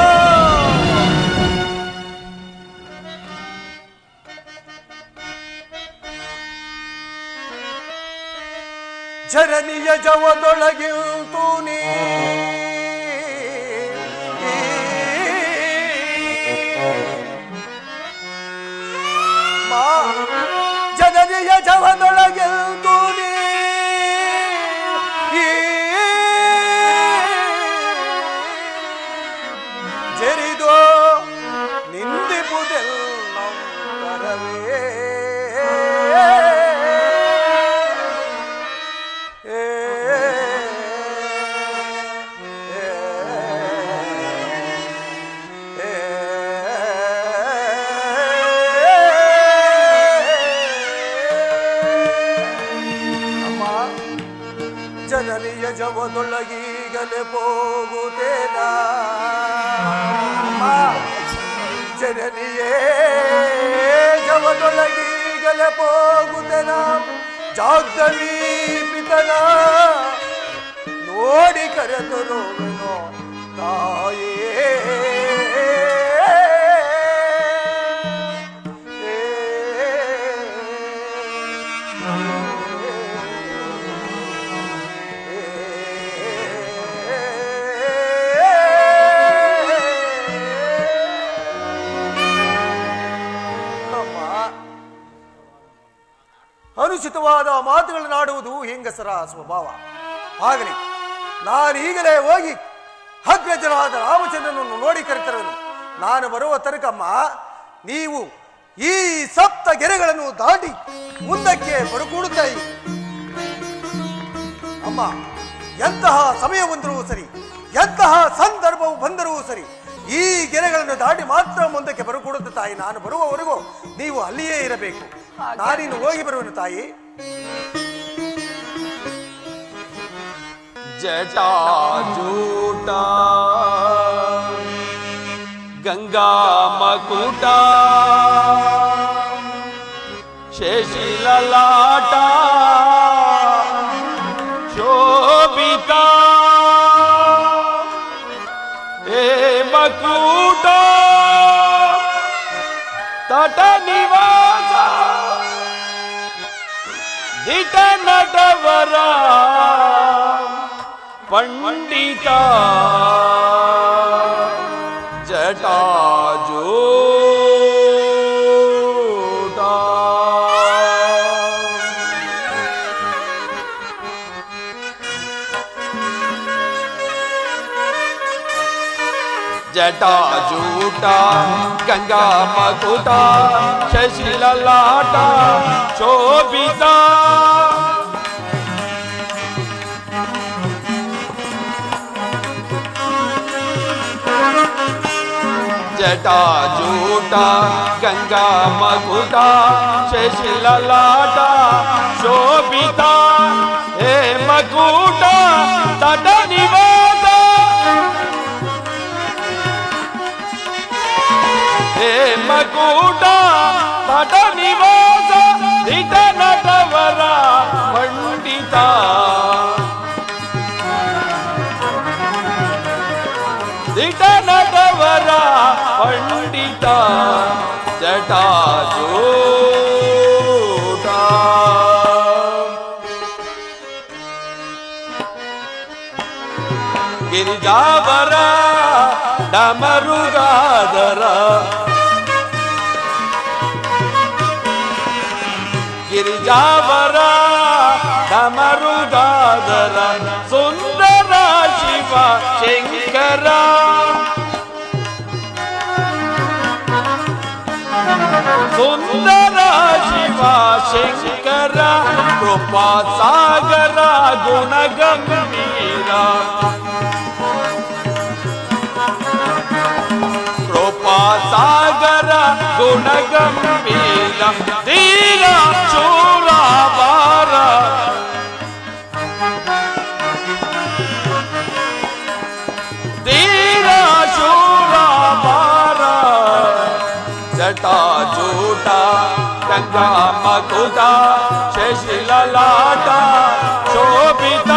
ಜನನಿಯ ಜವದೊಳಗಿಂತು ನೀ ಜನನಿಯ ಜವದೊಳಗಿಂತು ನೀ ಜರಿದೋ ನಿಂದಿಪುದೆಲ್ಲ ಕರವೇ. ಜನನಿಯ ಜವದೊಳಗೀಗಲೇ ಹೋಗುತ್ತೇನ. ಜನನಿಯೇ ಜವದೊಳಗೀಗಲೇ ಹೋಗುತ್ತೇನ. ಜಾಗ್ದಮೀ ಪಿತನ ನೋಡಿ ಕರೆದು ರೋಗನೋ ತಾಯೇ. ಮಾತುಗಳನ್ನು ಆಡುವುದು ಹೆಂಗಸರ ಸ್ವಭಾವ. ಆಗಲಿ, ನಾನು ಈಗಲೇ ಹೋಗಿ ಅಗ್ರಜನಾದ ರಾಮಚಂದ್ರನನ್ನು ನೋಡಿ ಕರೆತರನು. ನಾನು ಬರುವ ತನಕಮ್ಮ ನೀವು ಈ ಸಪ್ತ ಗೆರೆಗಳನ್ನು ದಾಟಿ ಮುಂದಕ್ಕೆ ಬರುಕೂಡುತ್ತಾಯಿ. ಅಮ್ಮ, ಎಂತಹ ಸಮಯ ಬಂದರೂ ಸರಿ, ಎಂತಹ ಸಂದರ್ಭವು ಬಂದರೂ ಸರಿ, ಈ ಗೆರೆಗಳನ್ನು ದಾಟಿ ಮಾತ್ರ ಮುಂದಕ್ಕೆ ಬರುಕೂಡುತ್ತೆ ತಾಯಿ. ನಾನು ಬರುವವರೆಗೂ ನೀವು ಅಲ್ಲಿಯೇ ಇರಬೇಕು. ನಾನಿನ್ನು ಹೋಗಿ ಬರುವೆನು ತಾಯಿ. ಜಟಾಜೂಟ ಗಂಗಾ ಮಕುಟ ಶೇಷಿಲಲಾಟ ಶೋಭಿತ ಹೇ ಮಕುಟ ತಟ ನಿವಾಸ ದಿಟ ನಟವರ ಪಂಡಿತ ಜಟಾಜೂಟ ಜಟಾಜೂಟ ಗಂಗಾ ಮಕುಟ ಶಶಿಲಲಾಟ ಶೋಭಿತ ಜಟಾಜೂಟ ಗಂಗಾ ಮಕುಟ ಶಶಿಲಲಾಟ ಶೋಭಿತ ಹೇ ಮಕುಟ ತಟ ನಿವಾಸ ಹೇ ಮಕುಟ ತಟ ನಿವಾಸ ದಿಟ ನಟವರ ಪಂಡಿತ ದಿಟ ನಟವರ ಪಂಡಿತ ಜಟಾಜೂಟ ಗಿರಿಜಾವರ ಡಮರುಗಾದರ ಗಿರಿಜಾವರ ಡಮರುಗಾದರ ಸುಂದರ ಶಿವ ಶಂಕರ ಸುಂದರ ಶಿವ ಶಂಕರ ಕೃಪಾ ಸಾಗರ ಗುಣಗಂಭೀರ ಕೃಪಾ ಸಾಗರ ಗುಣಗಂಭೀರ ಧೀರ ಶೂರ ಬಾರ ಧೀರ ಶೂರ ಬಾರ ಜಟಾಜೂಟ ಗಂಗಾ ಮಕುಟ ಶಶಿಲಲಾಟ ಶೋಭಿತ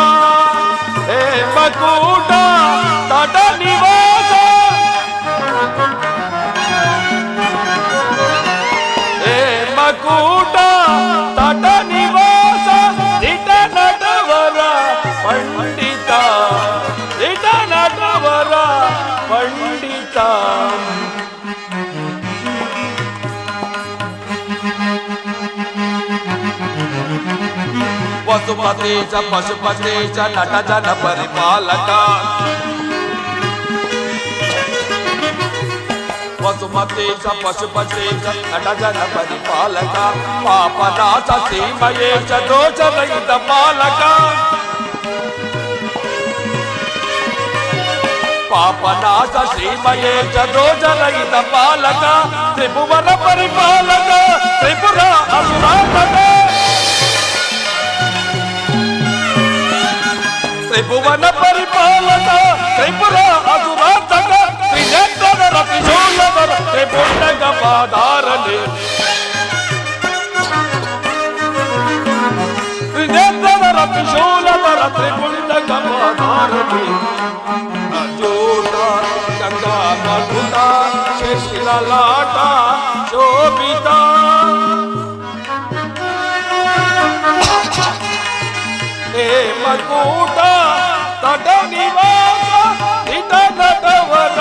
ಹೇ ಮಕುಟ ತಟ ನಿವಾಸ ಹೇ ಮಕುಟ ತಟ ನಿವಾಸ ದಿಟ ನಟವರ ಪಂಡಿತ ದಿಟ ನಟವರ ಪಂಡಿತ ವಸುಮತಿ ಚ ಪಶುಪತಿ ಚ ನಟ ಜನ ಪರಿಪಾಲಕ ವಸುಮತಿ ಚ ಪಶುಪತಿ ಚ ನಟ ಜನ ಪರಿಪಾಲಕ ಪಾಪನಾಶ ಸೀಮಯೇ ಚ ದೋಷರಹಿತ ಪಾಲಕ ಪಾಪನಾಶ ಶ್ರೀಮಯೇ ಚ ದೋಷರಹಿತ ಪಾಲಕ ತ್ರಿಭುವನ ಪರಿಪಾಲಕ ತ್ರಿಪುರ ಅಸುರಾಂತಕ ತ್ರಿಭುವನ ಪರಿಪಾಲಕ ತ್ರಿಪುರ ಅಸುರಾಂತಕ ತ್ರಿನೇತ್ರನ ರತಿಶೂಲಧರ ತ್ರಿಪುಂಡಗ ಪಾದಾರನೆ ತ್ರಿನೇತ್ರನ ರತಿಶೂಲಧರ ತ್ರಿಪುಂಡಗ ಪಾದಾರನೆ ಜೂಟ ಗಂಗಾ ಮಕುಟ ಶಶಿಲಲಾಟ ಶೋಭಿತ ಹೇ ಮಕುಟ ತಟ ನಿವಾಸ ಹಿತ ನಟವರ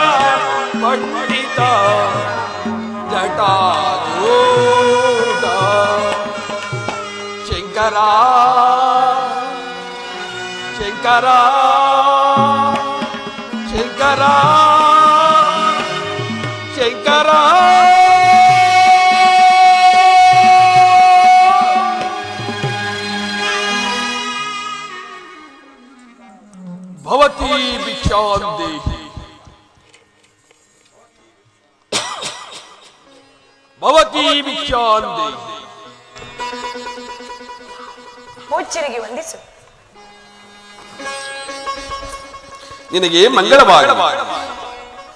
ಪಂಡಿತ ಜಟಾಜೂಟ ಶಂಕರ ಶಂಕರ ಶಂಕರ ಶಂಕರ ಭವತಿ ಭಿಕ್ಷಾಂದೇಹಿ ಭವತಿ ಭಿಕ್ಷಾಂದೇಹಿ. ಪೂಜ್ಯರಿಗೆ ವಂದಿಸು. ನಿನಗೆ ಮಂಗಳವಾಗಲಿ.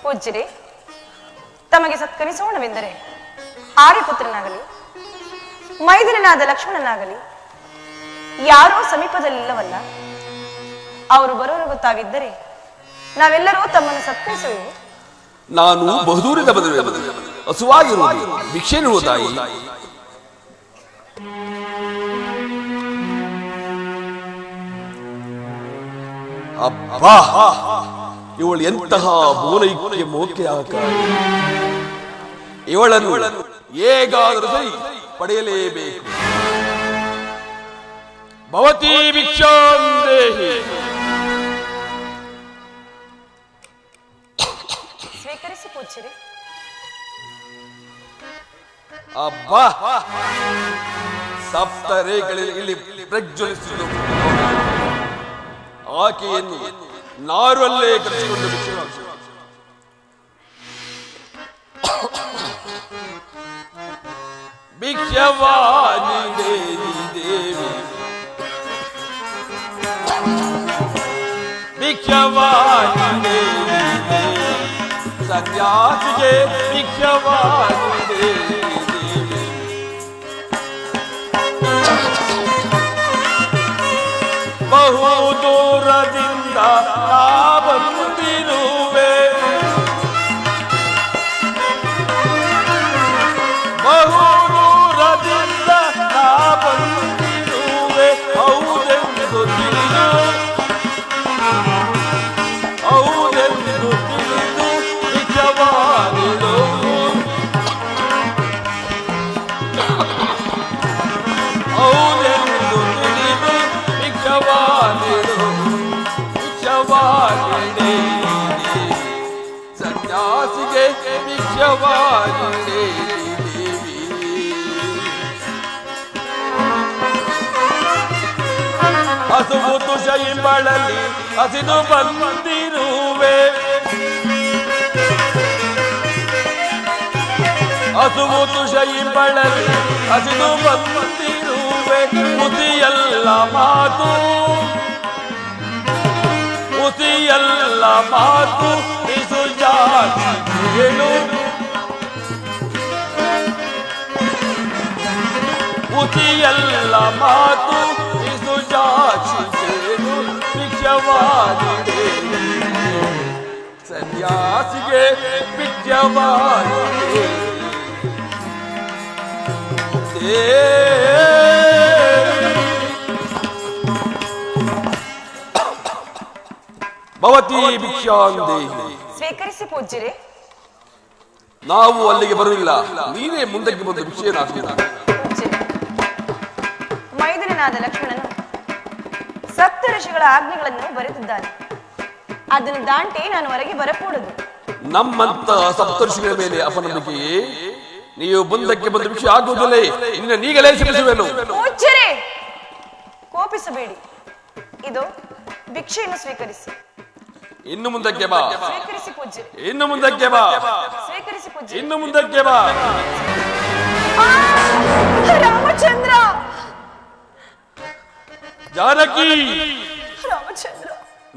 ಪೂಜ್ಯರೇ, ತಮಗೆ ಸತ್ಕರಿಸೋಣವೆಂದರೆ ಆರ್ಯಪುತ್ರನಾಗಲಿ ಮೈದುನನಾದ ಲಕ್ಷ್ಮಣನಾಗಲಿ ಯಾರೋ ಸಮೀಪದಲ್ಲಿಲ್ಲವಲ್ಲ. ಅವರು ಬರೋರು ತಾವಿದ್ದರೆ ನಾವೆಲ್ಲರೂ ತಮ್ಮನ್ನು ಸತ್ಕರಿಸುವೆವು. ನಾನು ಬಹುದೂರಿಂದ ಬಂದಿರುವೆ, ಹಸುವಾಗಿರುವುದು, ಭಿಕ್ಷೆ ನೀಡುವುದಾಯಿ. ಅಬ್ಬಾ, ಇವಳು ಎಂತಹ ಮೂಲೈಕ್ಯ ಮೋಕೆಯಾಗ. ಇವಳನ್ನು ಹೇಗಾದರೂ ಸರಿ ಪಡೆಯಲೇಬೇಕು. ಭವತಿ ಭಿಕ್ಷಾಂದೇಹಿ. ಸ್ವೀಕರಿಸಿ ಪೂಜ್ಯರೇ. ಅಬ್ಬಾ, ಸಪ್ತರೇಖೆಗಳಲ್ಲಿ ಇಲ್ಲಿ ಪ್ರಜ್ವಲಿಸುವುದು. ಆಕೆಯನ್ನು ನಾರಲ್ಲೇ ಕರೆಸಿಕೊಂಡು ಭಿಕ್ಷವಾನಿ ದೇವಿ ದೇವಿ ಭಿಕ್ಷವಾನಿ ದೇವಿ ದೇವಿ ಸನ್ಯಾಸಿಗೆ ಭಿಕ್ಷವಾನಿ ದೇವಿ ದೇವಿ. ಬಹು ದೂರದಿಂದ ನಾ ಬಂದಿರುವೆ, ಬಹು ದೂರದಿಂದ ನಾ ಬಂದಿರುವೆ. ಹೌದೆಂದು ತಿಳಿದು ಹೌದೆಂದು ತಿಳಿದು ನಿಜವಾಗಿರು. ಹೌದೆಂದು ತಿಳಿದು ಭಿಕ್ಷವಾನಿಡು ಭಿಕ್ಷವಾನಿಡೆ ಸನ್ಯಾಸಿಗೆ ಭಿಕ್ಷವಾನಿಡೆ ದೇವಿ. ಹಸುವು ತುಷಿಂಬಳಲಿ ಹಸಿದು ಬಂದಿರುವೆ, ಹಸುವು ತುಷಿಂಬಳಲಿ ಹಸಿದು ಬಂದಿರುವೆ. ಮುತಿಯಲ್ಲ ಮಾತು ಮುತಿಯಲ್ಲ ಮಾತು ಇಸು ಜಾತಿ ಹೇಳು. ಮುತಿಯಲ್ಲ ಮಾತು ಇಸು ಜಾತಿ ಹೇಳು. ಭಿಕ್ಷವಾನಿಡೆ ಸನ್ಯಾಸಿಗೆ ಭಿಕ್ಷವಾನಿಡೆ ಭವತಿ ಭಿಕ್ಷಾಂದೇಹಿ. ಸ್ವೀಕರಿಸಿ ಪೂಜ್ಯರೇ. ನಾವು ಅಲ್ಲಿಗೆ ಬರುವುದಿಲ್ಲ, ನೀವೇ ಮುಂದಕ್ಕೆ ಬಂದು ಭಿಕ್ಷೆಯನ್ನು ಹಾಕುತ್ತೀರಾ. ಪೂಜ್ಯರೇ, ಮೈದುನನಾದ ಲಕ್ಷ್ಮಣನು ಸಪ್ತ ಋಷಿಗಳ ಆಜ್ಞೆಗಳನ್ನು ಬರೆದಿದ್ದಾನೆ. ಅದನ್ನು ದಾಟಿ ನಾನು ಹೊರಗೆ ಬರಕೂಡದು. ನಮ್ಮಂತ ಸಪ್ತರ್ಷಿಗಳ ಮೇಲೆ ಅಪನಂಬಿಕೆಯೇ? ನೀವು ಮುಂದಕ್ಕೆ ಬಂದು ಭಿಕ್ಷೆ ಆಗುವುದಿಲ್ಲೇ, ಇನ್ನು ನೀಗಲೇ ಸಿಗಿಸುವೆನು. ಪೂಜ್ಯರೇ, ಕೋಪಿಸಬೇಡಿ. ಇದು ಭಿಕ್ಷೆಯನ್ನು ಸ್ವೀಕರಿಸಿ. ಇನ್ನು ಮುಂದಕ್ಕೆ ಬಾ. ಸ್ವೀಕರಿಸಿ ಪೂಜ್ಯರೇ. ಇನ್ನು ಮುಂದಕ್ಕೆ ಬಾ. ಸ್ವೀಕರಿಸಿ ಪೂಜ್ಯರೇ. ಇನ್ನು ಮುಂದಕ್ಕೆ ಬಾ. ರಾಮಚಂದ್ರ, ಜಾನಕಿ, ರಾಮಚಂದ್ರ,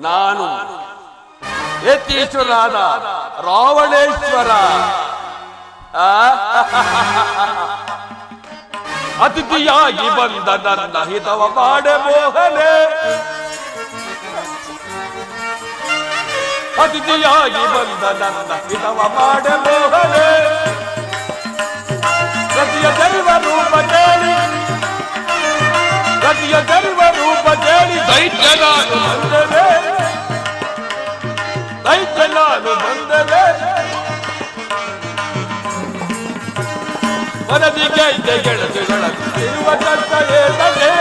ನಾನು ಯತೀಶ್ವರನಾದ ರಾವಣೇಶ್ವರ. ಅತಿಥಿಯಾಗಿ ಬಂದ ನನ್ನ ಹಿತವ ಮಾಡೆ ಮೋಹನೆ, ಅತಿಥಿಯಾಗಿ ಬಂದ ನನ್ನ ಹಿತವ ಮಾಡೆ ಮೋಹನೆ. ರತಿಯ ದೈವ ರೂಪ ಕೇಳಿ, ರತಿಯ ದೈವ ರೂಪ ಕೇಳಿ ದೈತ್ಯ ನಾನು ಬಂದರೆ, ದೈತ್ಯ ನಾನು ಬಂದರೆ. ಮನದಿ ಗೈತೆ ಗೆಳತಿಗಳ ಇರುವ ಕಷ್ಟ ಏತದೆ,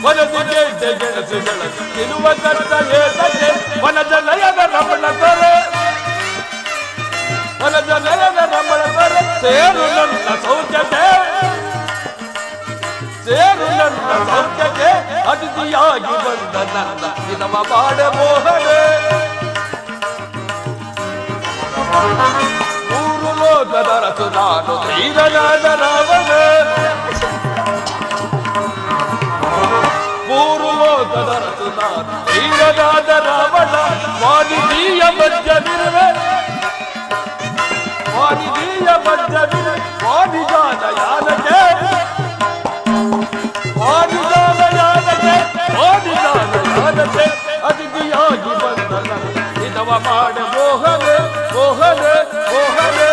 ವನದಿಗೆ ಗೆಣಸುಗಳ ತಿನ್ನುವ ಕಷ್ಟ ಏತಕ್ಕೆ ವನಜ ಲಯದ ರಮಣ ತೊರೆ ವನಜ ಲಯದ ರಮಣ ತೊರೆ ಸೇರು ನನ್ನ ಸೌಖ್ಯಕ್ಕೆ ಸೇರು ನನ್ನ ಸೌಖ್ಯಕ್ಕೆ ಅತಿಥಿಯಾಗಿ ಬಂದ ನನ್ನ ನಿನವ ಬಾಡೆ ಮೋಹನೆ ಮೂರು ಲೋಕದ ರತು ನಾನು ಧೈರ್ಯನಾದ ರಾವಣ ಮೂರು ಲೋಕದ ರತು ನಾನು ಧೈರ್ಯನಾದ ರಾವಣ ವಾಣಿದೀಯ ಮಧ್ಯವಿರುವೆ ವಾಣಿದೀಯ ಮಧ್ಯವಿರುವೆ ವಾಣಿಜಾನ ಯಾನಕ್ಕೆ ವಾಣಿಜಾನ ಯಾನಕ್ಕೆ ವಾಣಿಜಾನ ಯಾನಕ್ಕೆ ಅತಿಥಿಯಾಗಿ ಬಂದ ನನ್ನ ನಿನವ ಮಾಡ ಮೋಹನೆ ಮೋಹನೆ ಮೋಹನೆ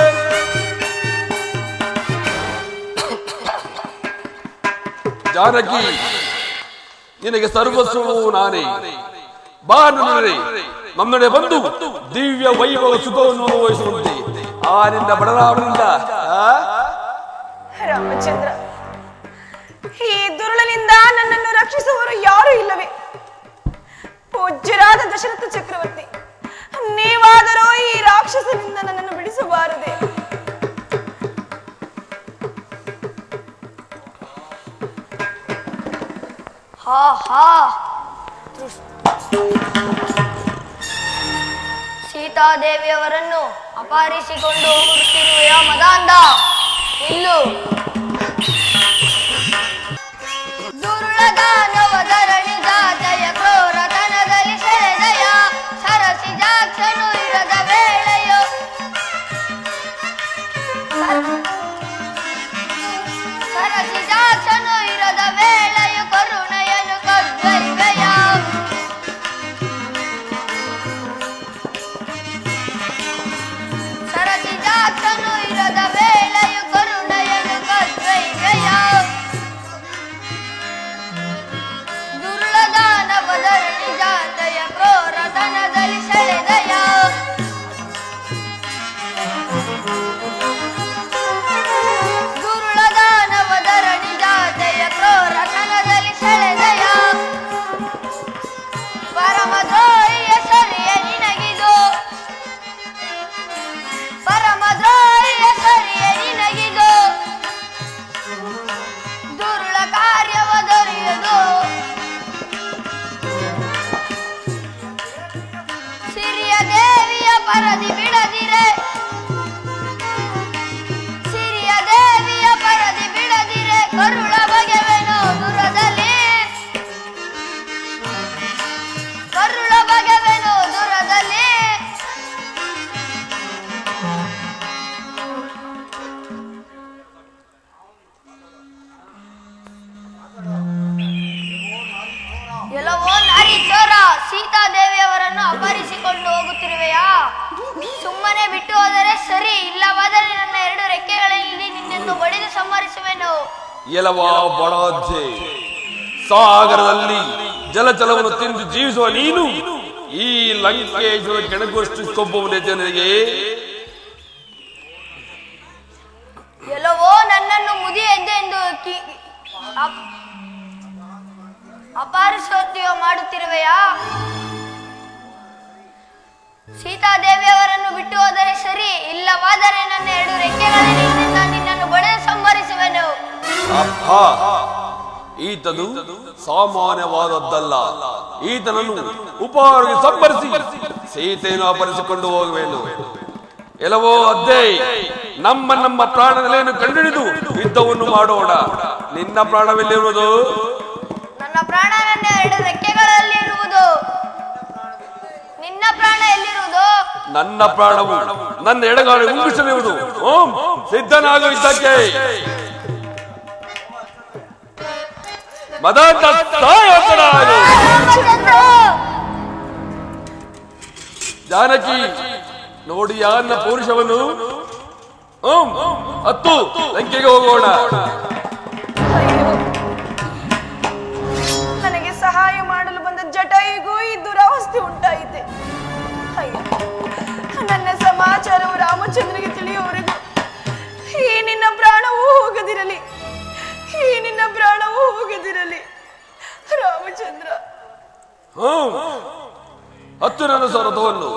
ಜಾನಕಿ ನಿನಗೆ ಸರ್ವಸ್ವವು ನಾನೇ ಬಾನುನರೆ ನಮ್ಮನೆ ಬಂದು ದಿವ್ಯ ವೈಭವ ಸುಖವನ್ನು ಅನುಭವಿಸುವಂತೆ ಆ ನಿನ್ನ ಬಡರಾವಣೆಯಿಂದ ರಾಮಚಂದ್ರ, ಈ ದುರುಳನಿಂದ ನನ್ನನ್ನು ರಕ್ಷಿಸುವವರು ಯಾರೂ ಇಲ್ಲವೇ? ಪೂಜ್ಯರಾದ ದಶರಥ ಚಕ್ರವರ್ತಿ, ನೀವಾದರೂ ಈ ರಾಕ್ಷಸನಿಂದ ನನ್ನನ್ನು ಬಿಡಿಸಬಾರದೆ. ಹಾ ಹಾ ಸೀತಾದೇವಿಯವರನ್ನು ಅಪಹರಿಸಿಕೊಂಡು ಹೋಗುತ್ತಿರುವೆಯ ಮದಾಂಧ, ನಿಲ್ಲು. ದುರುಳದಾನವಧರಣಿ ಜಾತಯ ಕ್ರೋರತನದಲ್ಲಿ ಸೆಳೆದಯ ಸರಸಿಜಾಕ್ಷನು ಇರದ ವೇಳೆಯೋ ಸರಸಿಜಾಕ್ಷನು ಇರದ ವೇಳೆಯು ಕರುಣೆಯನ್ನು ಕದ್ದರಿವೆಯ ಸರಸಿಜಾಕ್ಷನು ಇರದ ವೇಳೆಯು ಕರುಣೆಯನ್ನು ಕದ್ದರಿವೆಯ ದುರ್ಲದಾನವಧರಣಿ ಜಾತಯ ಕ್ರೋರತನದಲ್ಲಿ ಸೆಳೆದಯ ದುರ್ಲದಾನವಧರಣಿ ಜಾತಯ ಕ್ರೋರತನದಲ್ಲಿ ಸೆಳೆದಯ ಪರಮದ್ರೋಹಿಯ ಸರಿಯ ನಿನಗಿದು ಪರಮದ್ರೋಹಿಯ ಸರಿಯ ನಿನಗಿದು ದುರುಳ ಕಾರ್ಯವ ದೊರೆಯದು ಸಿರಿಯ ದೇವಿಯ ಪರದಿ ಬಿಡದಿರೆ ಸಿರಿಯ ದೇವಿಯ ಪರದಿ ಬಿಡದಿರೆ ಕರುಳ ಬಗೆವೆನೋ ದುರದಲ್ಲಿ ಕರುಳ ಬಗೆವೆನೋ ದುರದಲ್ಲಿ ಎಲ್ಲವೋ ನಾರಿ ಚೋರ, ಸೀತಾದೇವಿಯವರನ್ನು ಅಪಹರಿಸಿಕೊಂಡು ಹೋಗುತ್ತಿರುವೆಯಾ? ಸುಮ್ಮನೆ ಬಿಟ್ಟು ಹೋದರೆ ಸರಿ, ಇಲ್ಲವಾದರೆ ನನ್ನ ಎರಡು ರೆಕ್ಕೆಗಳಲ್ಲಿ ನಿನ್ನನ್ನು ಬಡಿದು ಸಂಹರಿಸುವೆನು. ಎಲವ ಬಡಾಜೆ, ಸಾಗರದಲ್ಲಿ ಜಲಚಲವನ್ನು ತಿಂದು ಜೀವಿಸುವ ನೀನು ಈ ಲಂಕೇಶ್ವರ ಕೆಣಕುವಷ್ಟು ಕೊಬ್ಬುವುದೇ ಜನರಿಗೆ? ಎಲ್ಲವೋ ನನ್ನನ್ನು ಮುದಿ ಎದ್ದೆಂದು ಅಪಹರಿಸೋದ್ಯ ಮಾಡುತ್ತಿರುವೆಯಾ? ಸೀತಾದೇವಿಯವರನ್ನು ಬಿಟ್ಟು ಹೋದರೆ ಸರಿ, ಇಲ್ಲವಾದರೆ ನನ್ನ ಎರಡು ರೆಕ್ಕೆಗಳಲ್ಲಿ ನಿನ್ನನ್ನು ಬಡಿದು ಸಂಹರಿಸುವೆನು. ಅಬ್ಬಾ, ಈತನು ಸಾಮಾನ್ಯವಾದದ್ದಲ್ಲ. ಈತನನ್ನು ಉಪಹಾರಕ್ಕೆ ಸಂಹರಿಸಿ ಸೀತೆಯನ್ನು ಅಪಹರಿಸಿಕೊಂಡು ಹೋಗುವೆನು. ಎಲ್ಲವೋ ಅದ್ದೇ, ನಮ್ಮ ಪ್ರಾಣನೆಲೆಯನ್ನು ಕಂಡುಹಿಡಿದು ಯುದ್ಧವನ್ನು ಮಾಡೋಣ. ನಿನ್ನ ಪ್ರಾಣವೆಲ್ಲಿರುವುದು? ನನ್ನ ಪ್ರಾಣ ನನ್ನ ಎರಡು ರೆಕ್ಕೆಗಳಲ್ಲಿ ಇರುವುದು. ನಿನ್ನ ಪ್ರಾಣ ಎಲ್ಲಿರುವುದು? ನನ್ನ ಪ್ರಾಣವು ನನ್ನ ಎಡಗಾಲು ಉಂಗುಸಲಿರುವುದು. ಓಂ ಸಿದ್ಧನಾಗು ಯುದ್ಧಕ್ಕೆ. ಮದಾಂತ ಸಾಯೋತ್ತನಾಗು. ಜಾನಕಿ ನೋಡಿ ಯಾನ್ನ ಪೌರುಷವನ್ನು. ಓಂ ಹತ್ತು ಲಂಕೆಗೆ ಹೋಗೋಣ. ನನಗೆ ಸಹಾಯ ಮಾಡಲು ಬಂದ ಜಟಾಯುಗೂ ಈ ದುರವಸ್ಥೆ ಉಂಟಾಯಿತೆ. ಅಯ್ಯೋ, ನನ್ನ ಸಮಾಚಾರವು ರಾಮಚಂದ್ರನಿಗೆ ತಿಳಿಯುವವರೆಗೂ ಈ ನಿನ್ನ ಪ್ರಾಣವೂ ಹೋಗದಿರಲಿ, ಈ ನಿನ್ನ ಪ್ರಾಣವೂ ಹೋಗದಿರಲಿ. ಹತ್ತು ನನ್ನ ರಥವನ್ನು